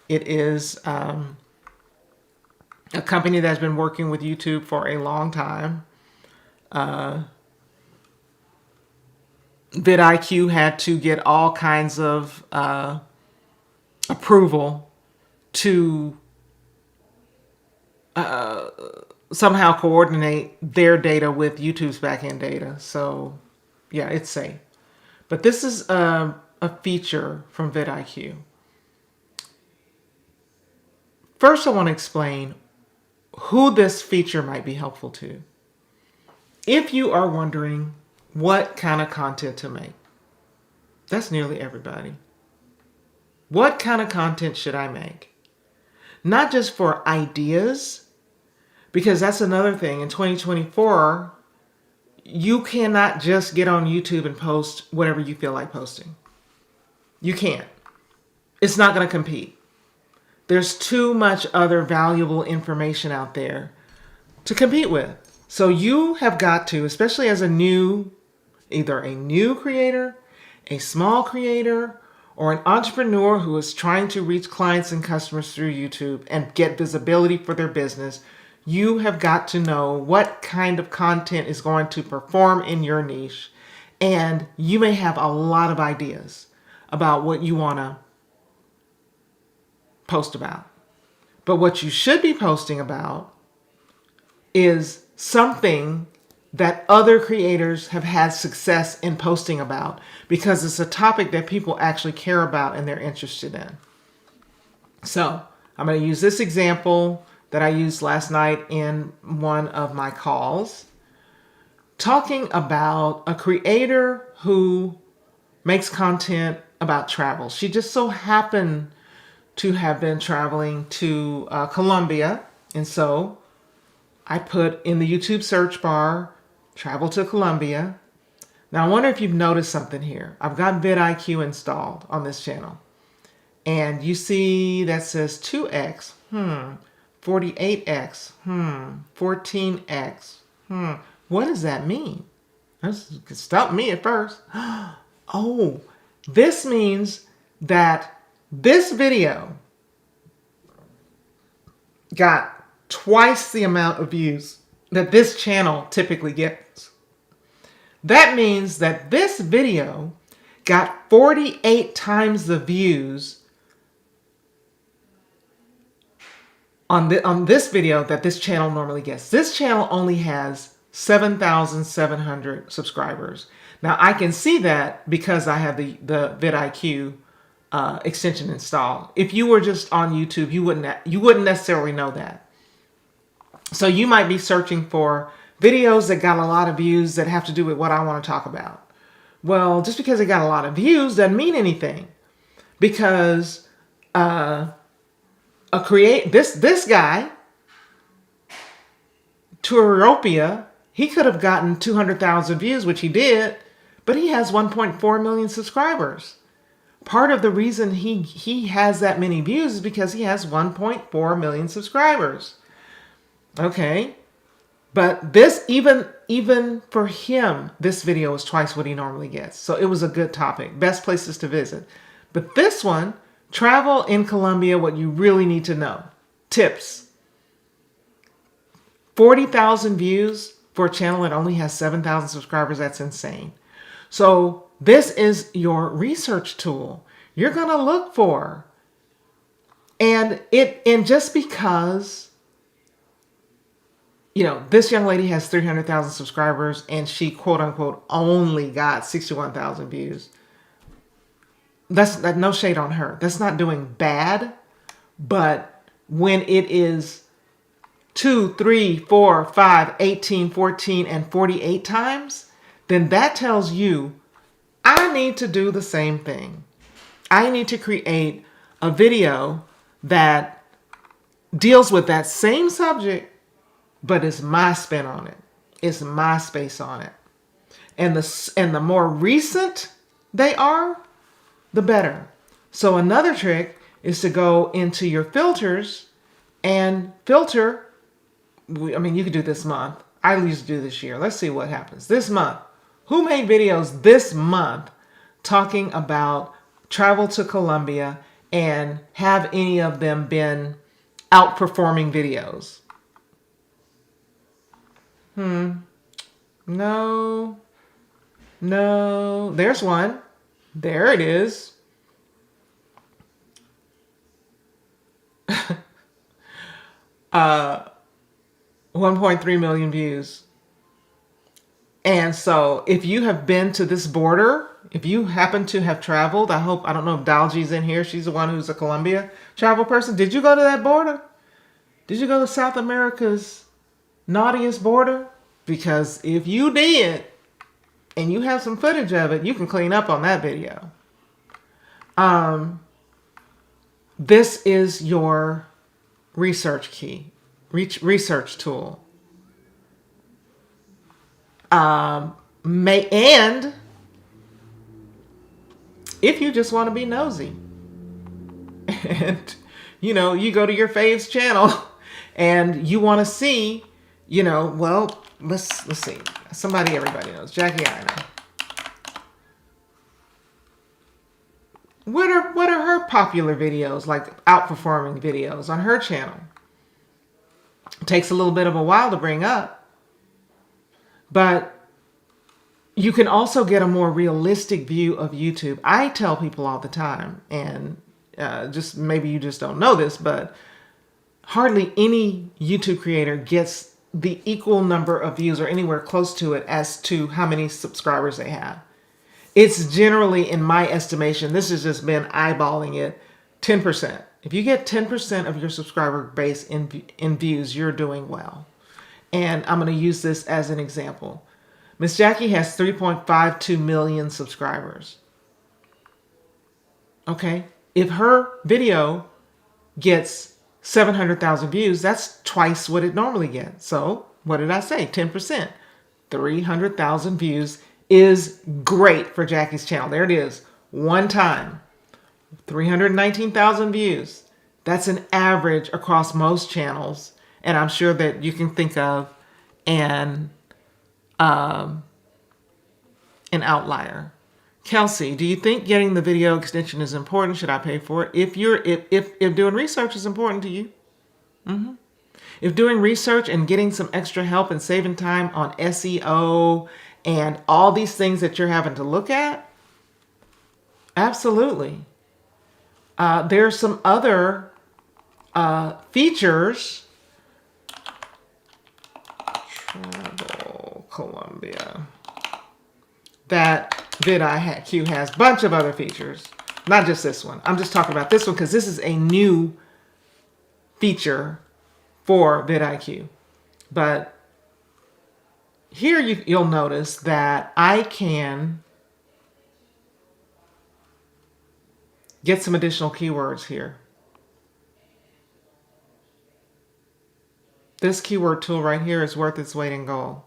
It is a company that's been working with YouTube for a long time. vidIQ had to get all kinds of approval to somehow coordinate their data with YouTube's backend data. So yeah, it's safe. But this is a feature from vidIQ. First, I want to explain who this feature might be helpful to. If you are wondering what kind of content to make, that's nearly everybody. What kind of content should I make? Not just for ideas, because that's another thing. In 2024, you cannot just get on YouTube and post whatever you feel like posting. You can't. It's not going to compete. There's too much other valuable information out there to compete with. So you have got to, especially as either a new creator, a small creator, or an entrepreneur who is trying to reach clients and customers through YouTube and get visibility for their business, you have got to know what kind of content is going to perform in your niche. And you may have a lot of ideas about what you want to post about. But what you should be posting about is something that other creators have had success in posting about, because it's a topic that people actually care about and they're interested in. So I'm going to use this example that I used last night in one of my calls, talking about a creator who makes content about travel. She just so happened to have been traveling to Colombia, and so I put in the YouTube search bar, travel to Colombia. Now I wonder if you've noticed something here. I've got vidIQ installed on this channel. And you see that says 2x, 48x, 14x. What does that mean? That stumped me at first. Oh, this means that this video got twice the amount of views that this channel typically gets. That means that this video got 48 times the views on this video that this channel normally gets. This channel only has 7,700 subscribers. Now I can see that because I have the vidIQ extension installed. If you were just on YouTube, you wouldn't necessarily know that. So you might be searching for videos that got a lot of views that have to do with what I want to talk about. Well, just because it got a lot of views doesn't mean anything, because this guy, Touropia, he could have gotten 200,000 views, which he did, but he has 1.4 million subscribers. Part of the reason he has that many views is because he has 1.4 million subscribers. Okay, but this, even for him, this video is twice what he normally gets. So it was a good topic. Best places to visit. But this one, travel in Colombia, what you really need to know. Tips. 40,000 views for a channel that only has 7,000 subscribers. That's insane. So this is your research tool. You're going to look for. And just because, this young lady has 300,000 subscribers and she quote unquote only got 61,000 views. That's no shade on her. That's not doing bad. But when it is 2, 3, 4, 5, 18, 14, and 48 times, then that tells you I need to do the same thing. I need to create a video that deals with that same subject, but it's my spin on it. It's my space on it. And the more recent they are, the better. So another trick is to go into your filters and filter. You could do this month. I used to do this year. Let's see what happens. This month. Who made videos this month talking about travel to Colombia, and have any of them been outperforming videos? No. There's one. There it is. 1.3 million views. And so if you have been to this border if you happen to have traveled, I don't know if Dalgy's in here. She's the one who's a Colombia travel person. Did you go to that border? Did you go to South America's naughtiest border? Because if you did, and you have some footage of it, you can clean up on that video. This is your research key, research tool. And if you just want to be nosy, and you go to your fave's channel, and you want to see, well, let's see. Somebody everybody knows, Jackie Aina. What are her popular videos, like outperforming videos on her channel? It takes a little bit of a while to bring up, but you can also get a more realistic view of YouTube. I tell people all the time, and just maybe you just don't know this, but hardly any YouTube creator gets the equal number of views or anywhere close to it as to how many subscribers they have. It's generally, in my estimation, this has just been eyeballing it, 10%. If you get 10% of your subscriber base in views, you're doing well. And I'm going to use this as an example. Miss Jackie has 3.52 million subscribers. Okay? If her video gets 700,000 views, that's twice what it normally gets. So, what did I say? 10%. 300,000 views is great for Jackie's channel. There it is. One time. 319,000 views. That's an average across most channels. And I'm sure that you can think of an outlier. Kelsey, do you think getting the video extension is important? Should I pay for it? If doing research is important to you, if doing research and getting some extra help and saving time on SEO and all these things that you're having to look at, absolutely. There's some other features. Travel Colombia. That vidIQ has a bunch of other features. Not just this one. I'm just talking about this one because this is a new feature for vidIQ. But here you'll notice that I can get some additional keywords here. This keyword tool right here is worth its weight in gold.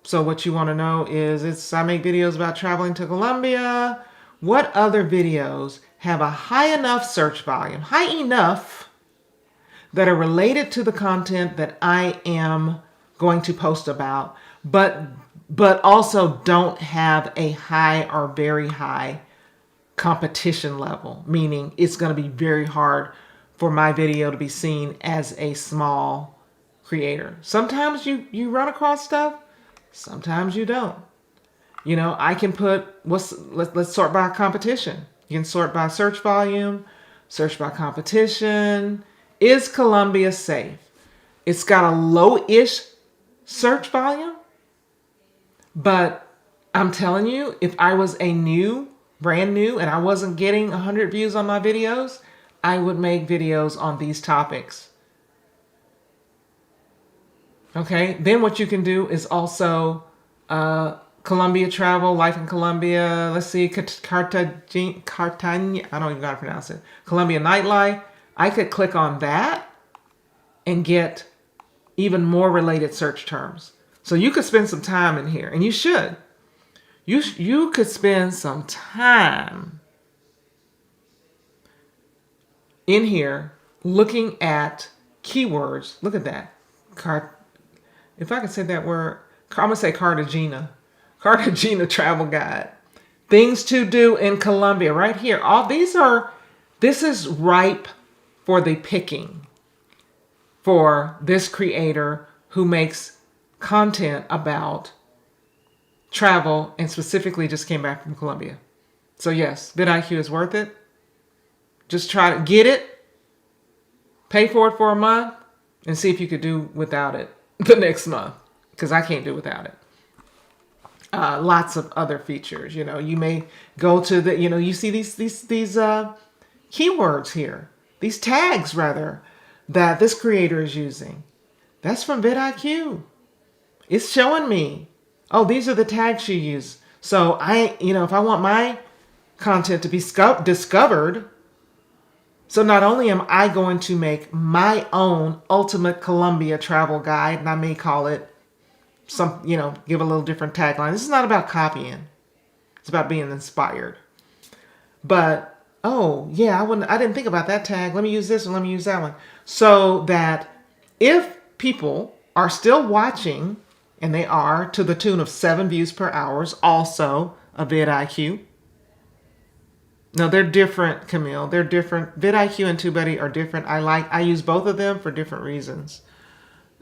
So what you want to know is, I make videos about traveling to Colombia. What other videos have a high enough search volume, high enough that are related to the content that I am going to post about, but also don't have a high or very high competition level, meaning it's going to be very hard for my video to be seen as a small creator. Sometimes you run across stuff, sometimes you don't. I can put, let's sort by competition. You can sort by search volume, search by competition. Is Colombia safe? It's got a low-ish search volume, but I'm telling you, if I was brand new, and I wasn't getting 100 views on my videos, I would make videos on these topics. Okay, then what you can do is also Colombia travel, life in Colombia. Let's see, Cartagena, I don't even know how to pronounce it. Colombia nightlife. I could click on that and get even more related search terms. So you could spend some time in here, and you should. You could spend some time in here looking at keywords. Look at that. If I can say that word, I'm going to say Cartagena. Cartagena travel guide. Things to do in Colombia right here. This is ripe for the picking for this creator who makes content about travel and specifically just came back from Colombia. So yes, vidIQ is worth it. Just try to get it, pay for it for a month, and see if you could do without it the next month, because I can't do without it. lots of other features. You know, you may go to the, you know, you see these keywords here, these tags rather, that this creator is using. That's from vidIQ. It's showing me, oh, these are the tags you use. So you know, if I want my content to be discovered, so not only am I going to make my own Ultimate Columbia travel guide, and I may call it some, you know, give a little different tagline. This is not about copying. It's about being inspired. But, oh, yeah, I didn't think about that tag. Let me use this one. Let me use that one. So that if people are still watching, and they are to the tune of 7 views per hour, also a vidIQ. No, they're different, Camille. They're different. vidIQ and TubeBuddy are different. I use both of them for different reasons.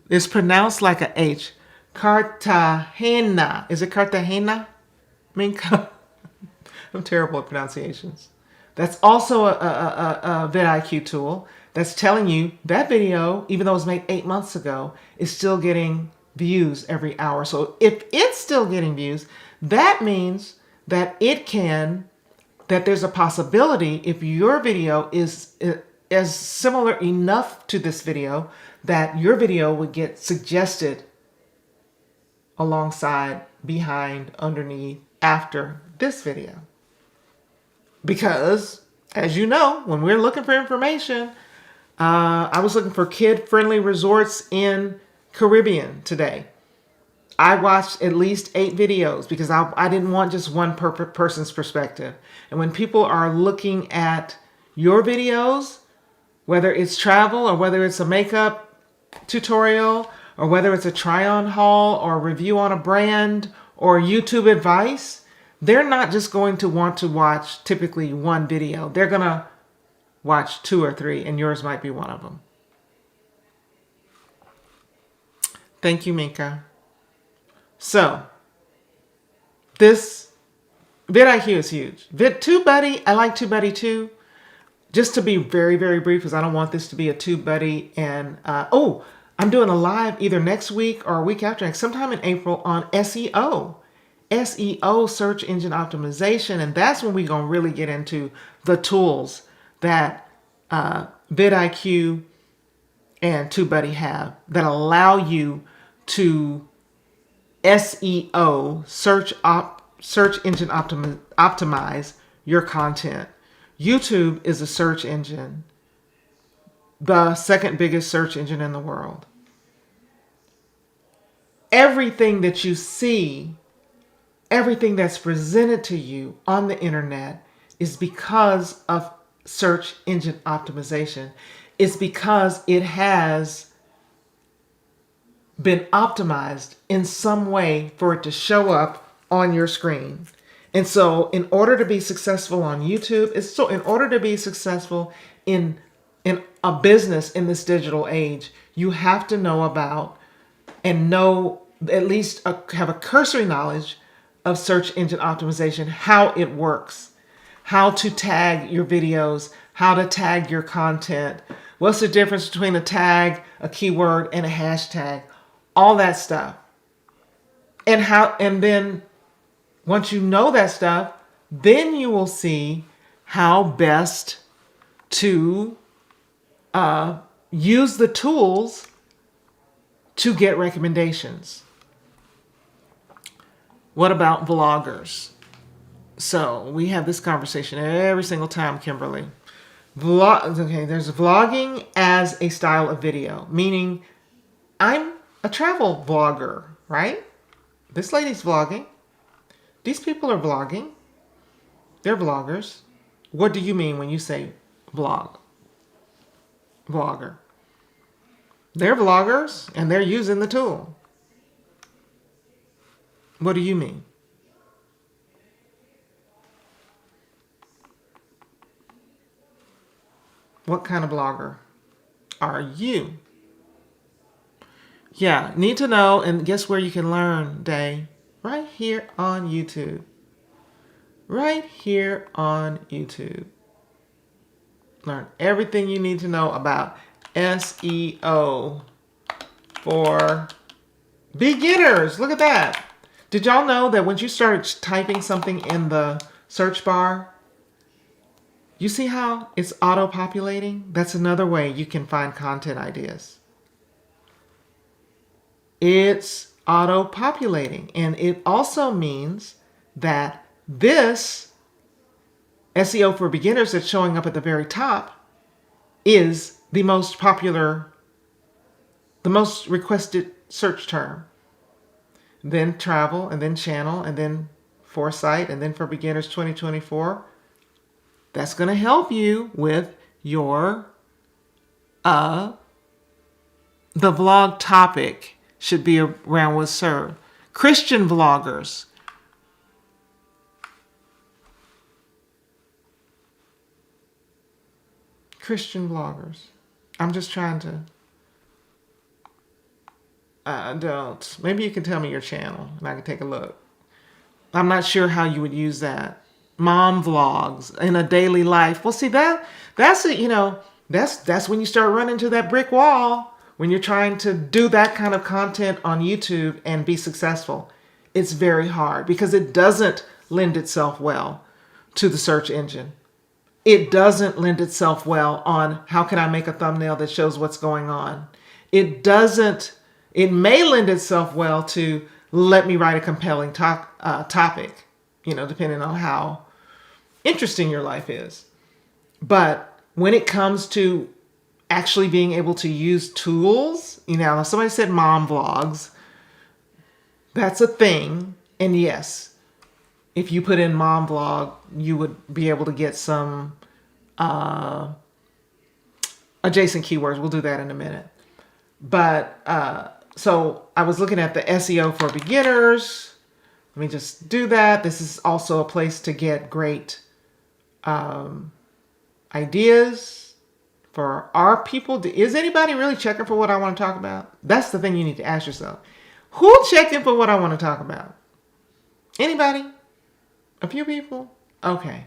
It's pronounced like a H. Cartagena. Is it Cartagena? I mean, I'm terrible at pronunciations. That's also a vidIQ tool that's telling you that video, even though it was made 8 months ago, is still getting views every hour. So if it's still getting views, that means that there's a possibility if your video is similar enough to this video that your video would get suggested alongside, behind, underneath, after this video. Because, as you know, when we're looking for information, I was looking for kid-friendly resorts in Caribbean today. I watched at least 8 videos because I didn't want just one person's perspective. And when people are looking at your videos, whether it's travel or whether it's a makeup tutorial or whether it's a try-on haul or a review on a brand or YouTube advice, they're not just going to want to watch typically one video. They're going to watch 2 or 3, and yours might be one of them. Thank you, Minka. So, this vidIQ is huge. TubeBuddy, I like TubeBuddy too. Just to be very, very brief, because I don't want this to be a TubeBuddy. And, I'm doing a live either next week or a week after next, sometime in April, on SEO. SEO, search engine optimization. And that's when we're going to really get into the tools that vidIQ and TubeBuddy have that allow you to SEO, search engine optimize your content. YouTube is a search engine, the second biggest search engine in the world. Everything that you see, everything that's presented to you on the internet is because of search engine optimization. It's because it has been optimized in some way for it to show up on your screen. And so in order to be successful on YouTube, in order to be successful in a business in this digital age, you have to know about and know, at least have a cursory knowledge of search engine optimization, how it works, how to tag your videos, how to tag your content, what's the difference between a tag, a keyword, and a hashtag, all that stuff. And then once you know that stuff, then you will see how best to use the tools to get recommendations. What about vloggers? So we have this conversation every single time, Kimberly. There's vlogging as a style of video, meaning I'm a travel vlogger, right? This lady's vlogging. These people are vlogging. They're vloggers. What do you mean when you say vlogger? They're vloggers and they're using the tool. What do you mean? What kind of blogger are you? Yeah, need to know, and guess where you can learn, Day? Right here on YouTube. Right here on YouTube. Learn everything you need to know about SEO for beginners. Look at that. Did y'all know that when you start typing something in the search bar, you see how it's auto-populating? That's another way you can find content ideas. It's auto-populating. And it also means that this SEO for beginners that's showing up at the very top is the most popular, the most requested search term. Then travel, and then channel, and then foresight, and then for beginners 2024. That's going to help you with your, the vlog topic should be around what's served. Christian vloggers. Christian vloggers. I'm just trying to, don't. Maybe you can tell me your channel and I can take a look. I'm not sure how you would use that. Mom vlogs in a daily life. Well, see that's it. You know, that's when you start running into that brick wall when you're trying to do that kind of content on YouTube and be successful. It's very hard because it doesn't lend itself well to the search engine. It doesn't lend itself well on how can I make a thumbnail that shows what's going on. It doesn't. It may lend itself well to let me write a compelling topic, you know, depending on how interesting your life is. But when it comes to actually being able to use tools, you know, somebody said mom vlogs, that's a thing. And yes, if you put in mom vlog, you would be able to get some adjacent keywords. We'll do that in a minute. But so I was looking at the SEO for beginners. Let me just do that. This is also a place to get great ideas for our people. Is anybody really checking for what I want to talk about? That's the thing you need to ask yourself. Who checking for what I want to talk about? Anybody? A few people? Okay.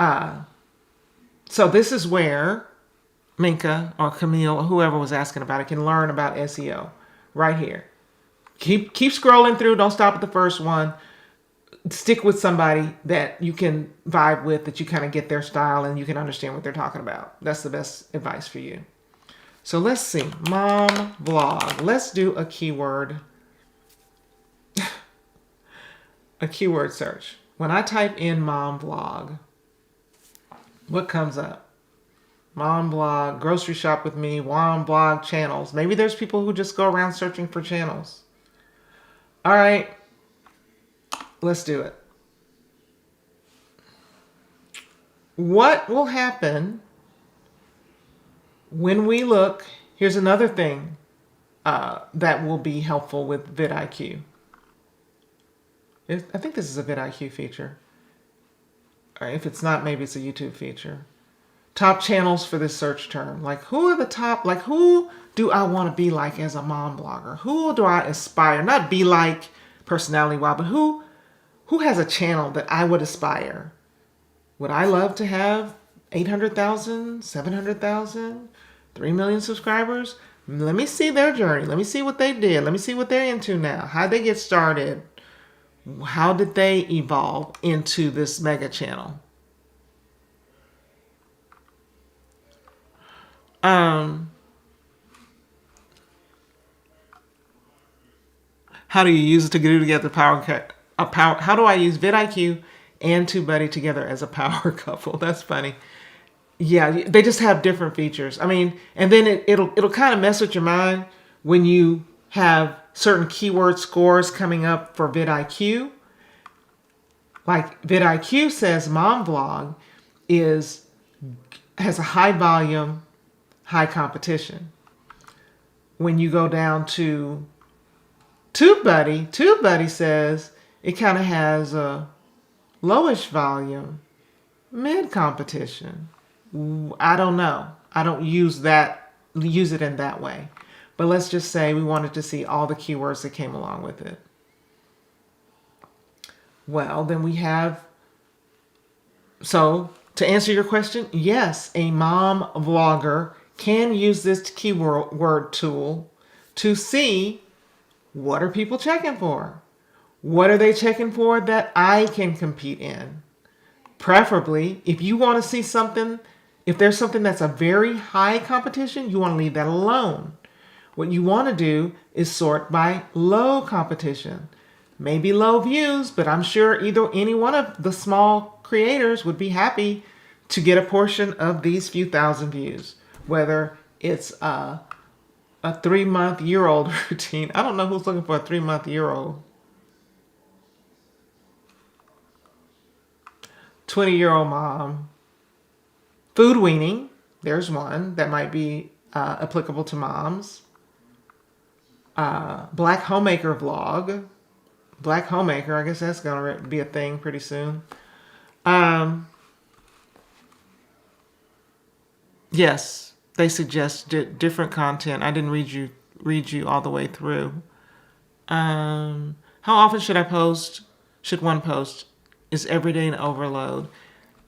So this is where Minka or Camille or whoever was asking about it can learn about SEO right here. Keep scrolling through. Don't stop at the first one. Stick with somebody that you can vibe with, that you kind of get their style and you can understand what they're talking about. That's the best advice for you. So let's see. Mom vlog. Let's do a keyword. A keyword search. When I type in mom vlog, what comes up? Mom blog, grocery shop with me, mom blog channels. Maybe there's people who just go around searching for channels. All right, let's do it. What will happen when we look? Here's another thing that will be helpful with vidIQ. I think this is a vidIQ feature. Or if it's not, maybe it's a YouTube feature. Top channels for this search term. Like who are the top, like who do I want to be like as a mom blogger? Who do I aspire? Not be like personality-wise, but who has a channel that I would aspire? Would I love to have 800,000, 700,000, 3 million subscribers? Let me see their journey. Let me see what they did. Let me see what they're into now. How'd they get started? How did they evolve into this mega channel? How do you use it to get together power? How do I use vidIQ and TubeBuddy together as a power couple? That's funny. Yeah, they just have different features. I mean, and then it'll kind of mess with your mind when you have certain keyword scores coming up for vidIQ. Like vidIQ says, mom vlog has a high volume, high competition. When you go down to TubeBuddy says it kind of has a lowish volume, mid competition. I don't know. I don't use it in that way. But let's just say we wanted to see all the keywords that came along with it. Well, then we have, so to answer your question, yes, a mom vlogger can use this keyword tool to see What are people checking for? What are they checking for that I can compete in? Preferably, if you want to see something, if there's something that's a very high competition, you want to leave that alone. What you want to do is sort by low competition. Maybe low views, but I'm sure any one of the small creators would be happy to get a portion of these few thousand views. Whether it's a 3-month, year-old routine. I don't know who's looking for a 3-month, year-old. 20-year-old mom. Food weaning. There's one that might be applicable to moms. Black homemaker vlog. Black homemaker, I guess that's going to be a thing pretty soon. Yes, they suggest different content. I didn't read you all the way through. How often should I post? Should one post? Is every day an overload?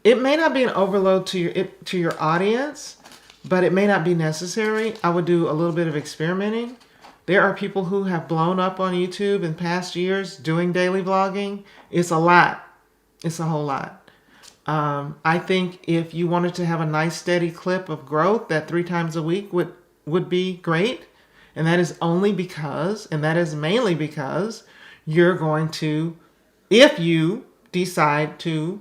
It may not be an overload to your audience, but it may not be necessary. I would do a little bit of experimenting. There are people who have blown up on YouTube in past years doing daily vlogging. It's a lot. It's a whole lot. I think if you wanted to have a nice steady clip of growth, that 3 times a week would be great. And that is only because, and that is mainly because, you're going to, if you decide to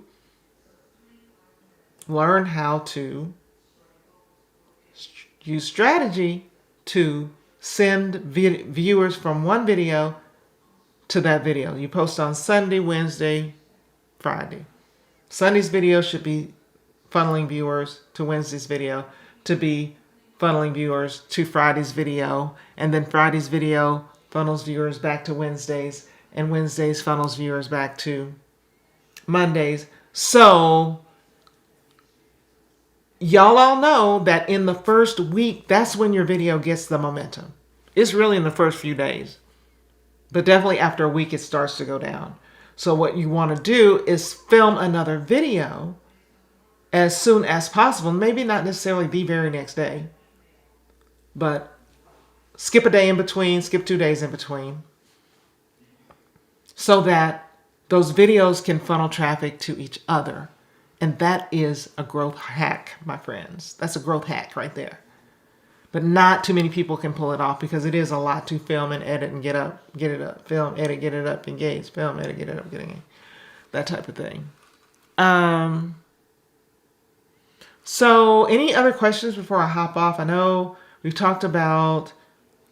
learn how to use strategy to send viewers from one video to that video. You post on Sunday, Wednesday, Friday. Sunday's video should be funneling viewers to Wednesday's video to be funneling viewers to Friday's video. And then Friday's video funnels viewers back to Wednesday's, and Wednesday's funnels viewers back to Mondays. So y'all all know that in the first week, that's when your video gets the momentum. It's really in the first few days. But definitely after a week, it starts to go down. So what you want to do is film another video as soon as possible. Maybe not necessarily the very next day, but skip a day in between, skip 2 days in between, so that those videos can funnel traffic to each other. And that is a growth hack, my friends. That's a growth hack right there. But not too many people can pull it off because it is a lot to film and edit and get it up, film, edit, get it up, engage, film, edit, get it up, get it, that type of thing. So any other questions before I hop off? I know we've talked about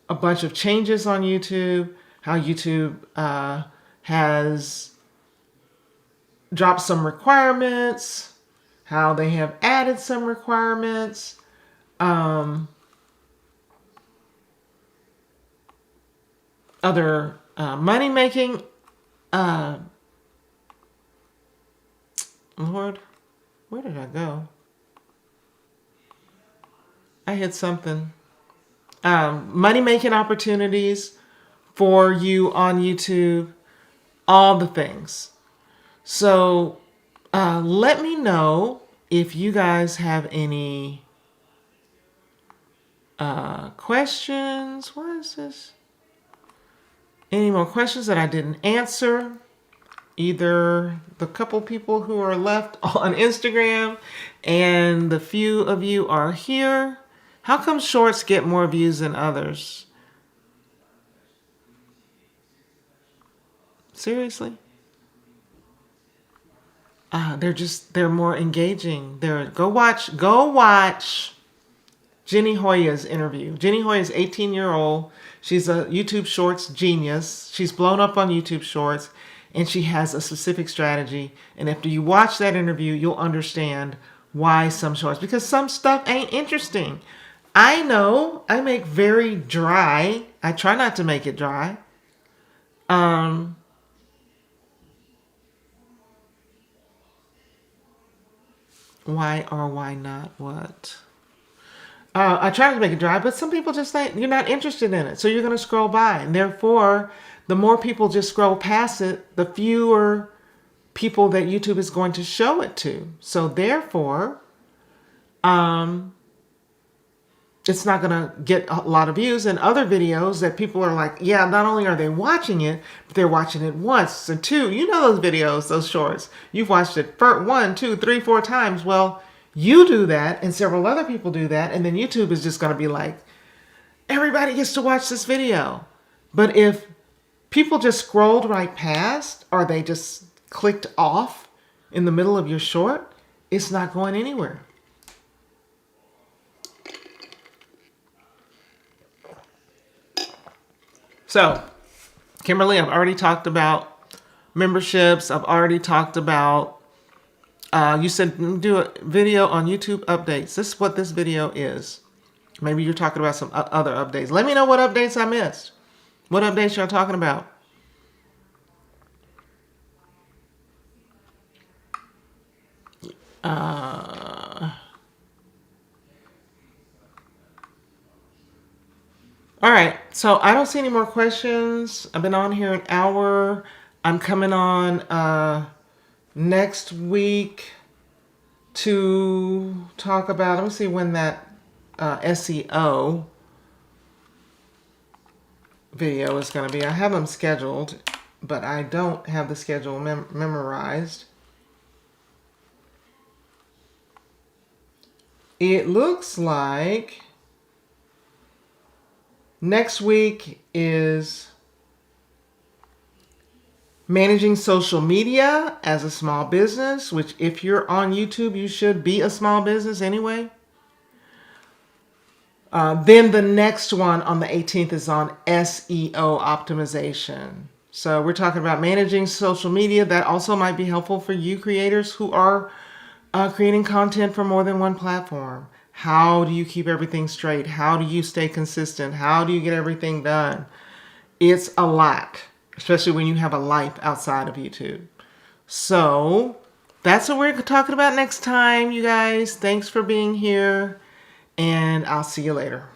a bunch of changes on YouTube, how YouTube has dropped some requirements, how they have added some requirements. Other money-making, Lord, where did I go? I hit something. Money-making opportunities for you on YouTube, all the things. So let me know if you guys have any questions. What is this? Any more questions that I didn't answer? Either the couple people who are left on Instagram and the few of you are here. How come shorts get more views than others? Seriously? They're more engaging. Go watch Jenny Hoya's interview. Jenny Hoya is 18-year-old. She's a YouTube Shorts genius. She's blown up on YouTube Shorts, and she has a specific strategy. And after you watch that interview, you'll understand why some shorts, because some stuff ain't interesting. I know I make very dry. I try not to make it dry. Why or why not what? I try to make it dry, but some people just say you're not interested in it, so you're going to scroll by. And therefore, the more people just scroll past it, the fewer people that YouTube is going to show it to. So therefore, it's not going to get a lot of views. And other videos that people are like, yeah, not only are they watching it, but they're watching it once and two. You know those videos, those shorts. You've watched it for 1, 2, 3, 4 times. Well, you do that and several other people do that. And then YouTube is just going to be like, everybody gets to watch this video. But if people just scrolled right past or they just clicked off in the middle of your short, it's not going anywhere. So, Kimberly, I've already talked about memberships. I've already talked about, you said do a video on YouTube updates. This is what this video is. Maybe you're talking about some other updates. Let me know what updates I missed. What updates y'all talking about? All right, so I don't see any more questions. I've been on here an hour. I'm coming on next week to talk about, let me see when that SEO video is going to be. I have them scheduled, but I don't have the schedule memorized. It looks like next week is managing social media as a small business, which if you're on YouTube, you should be a small business anyway. Then the next one on the 18th is on SEO optimization. So we're talking about managing social media. That also might be helpful for you creators who are creating content for more than one platform. How do you keep everything straight? How do you stay consistent? How do you get everything done? It's a lot, especially when you have a life outside of YouTube. So that's what we're talking about next time, you guys. Thanks for being here, and I'll see you later.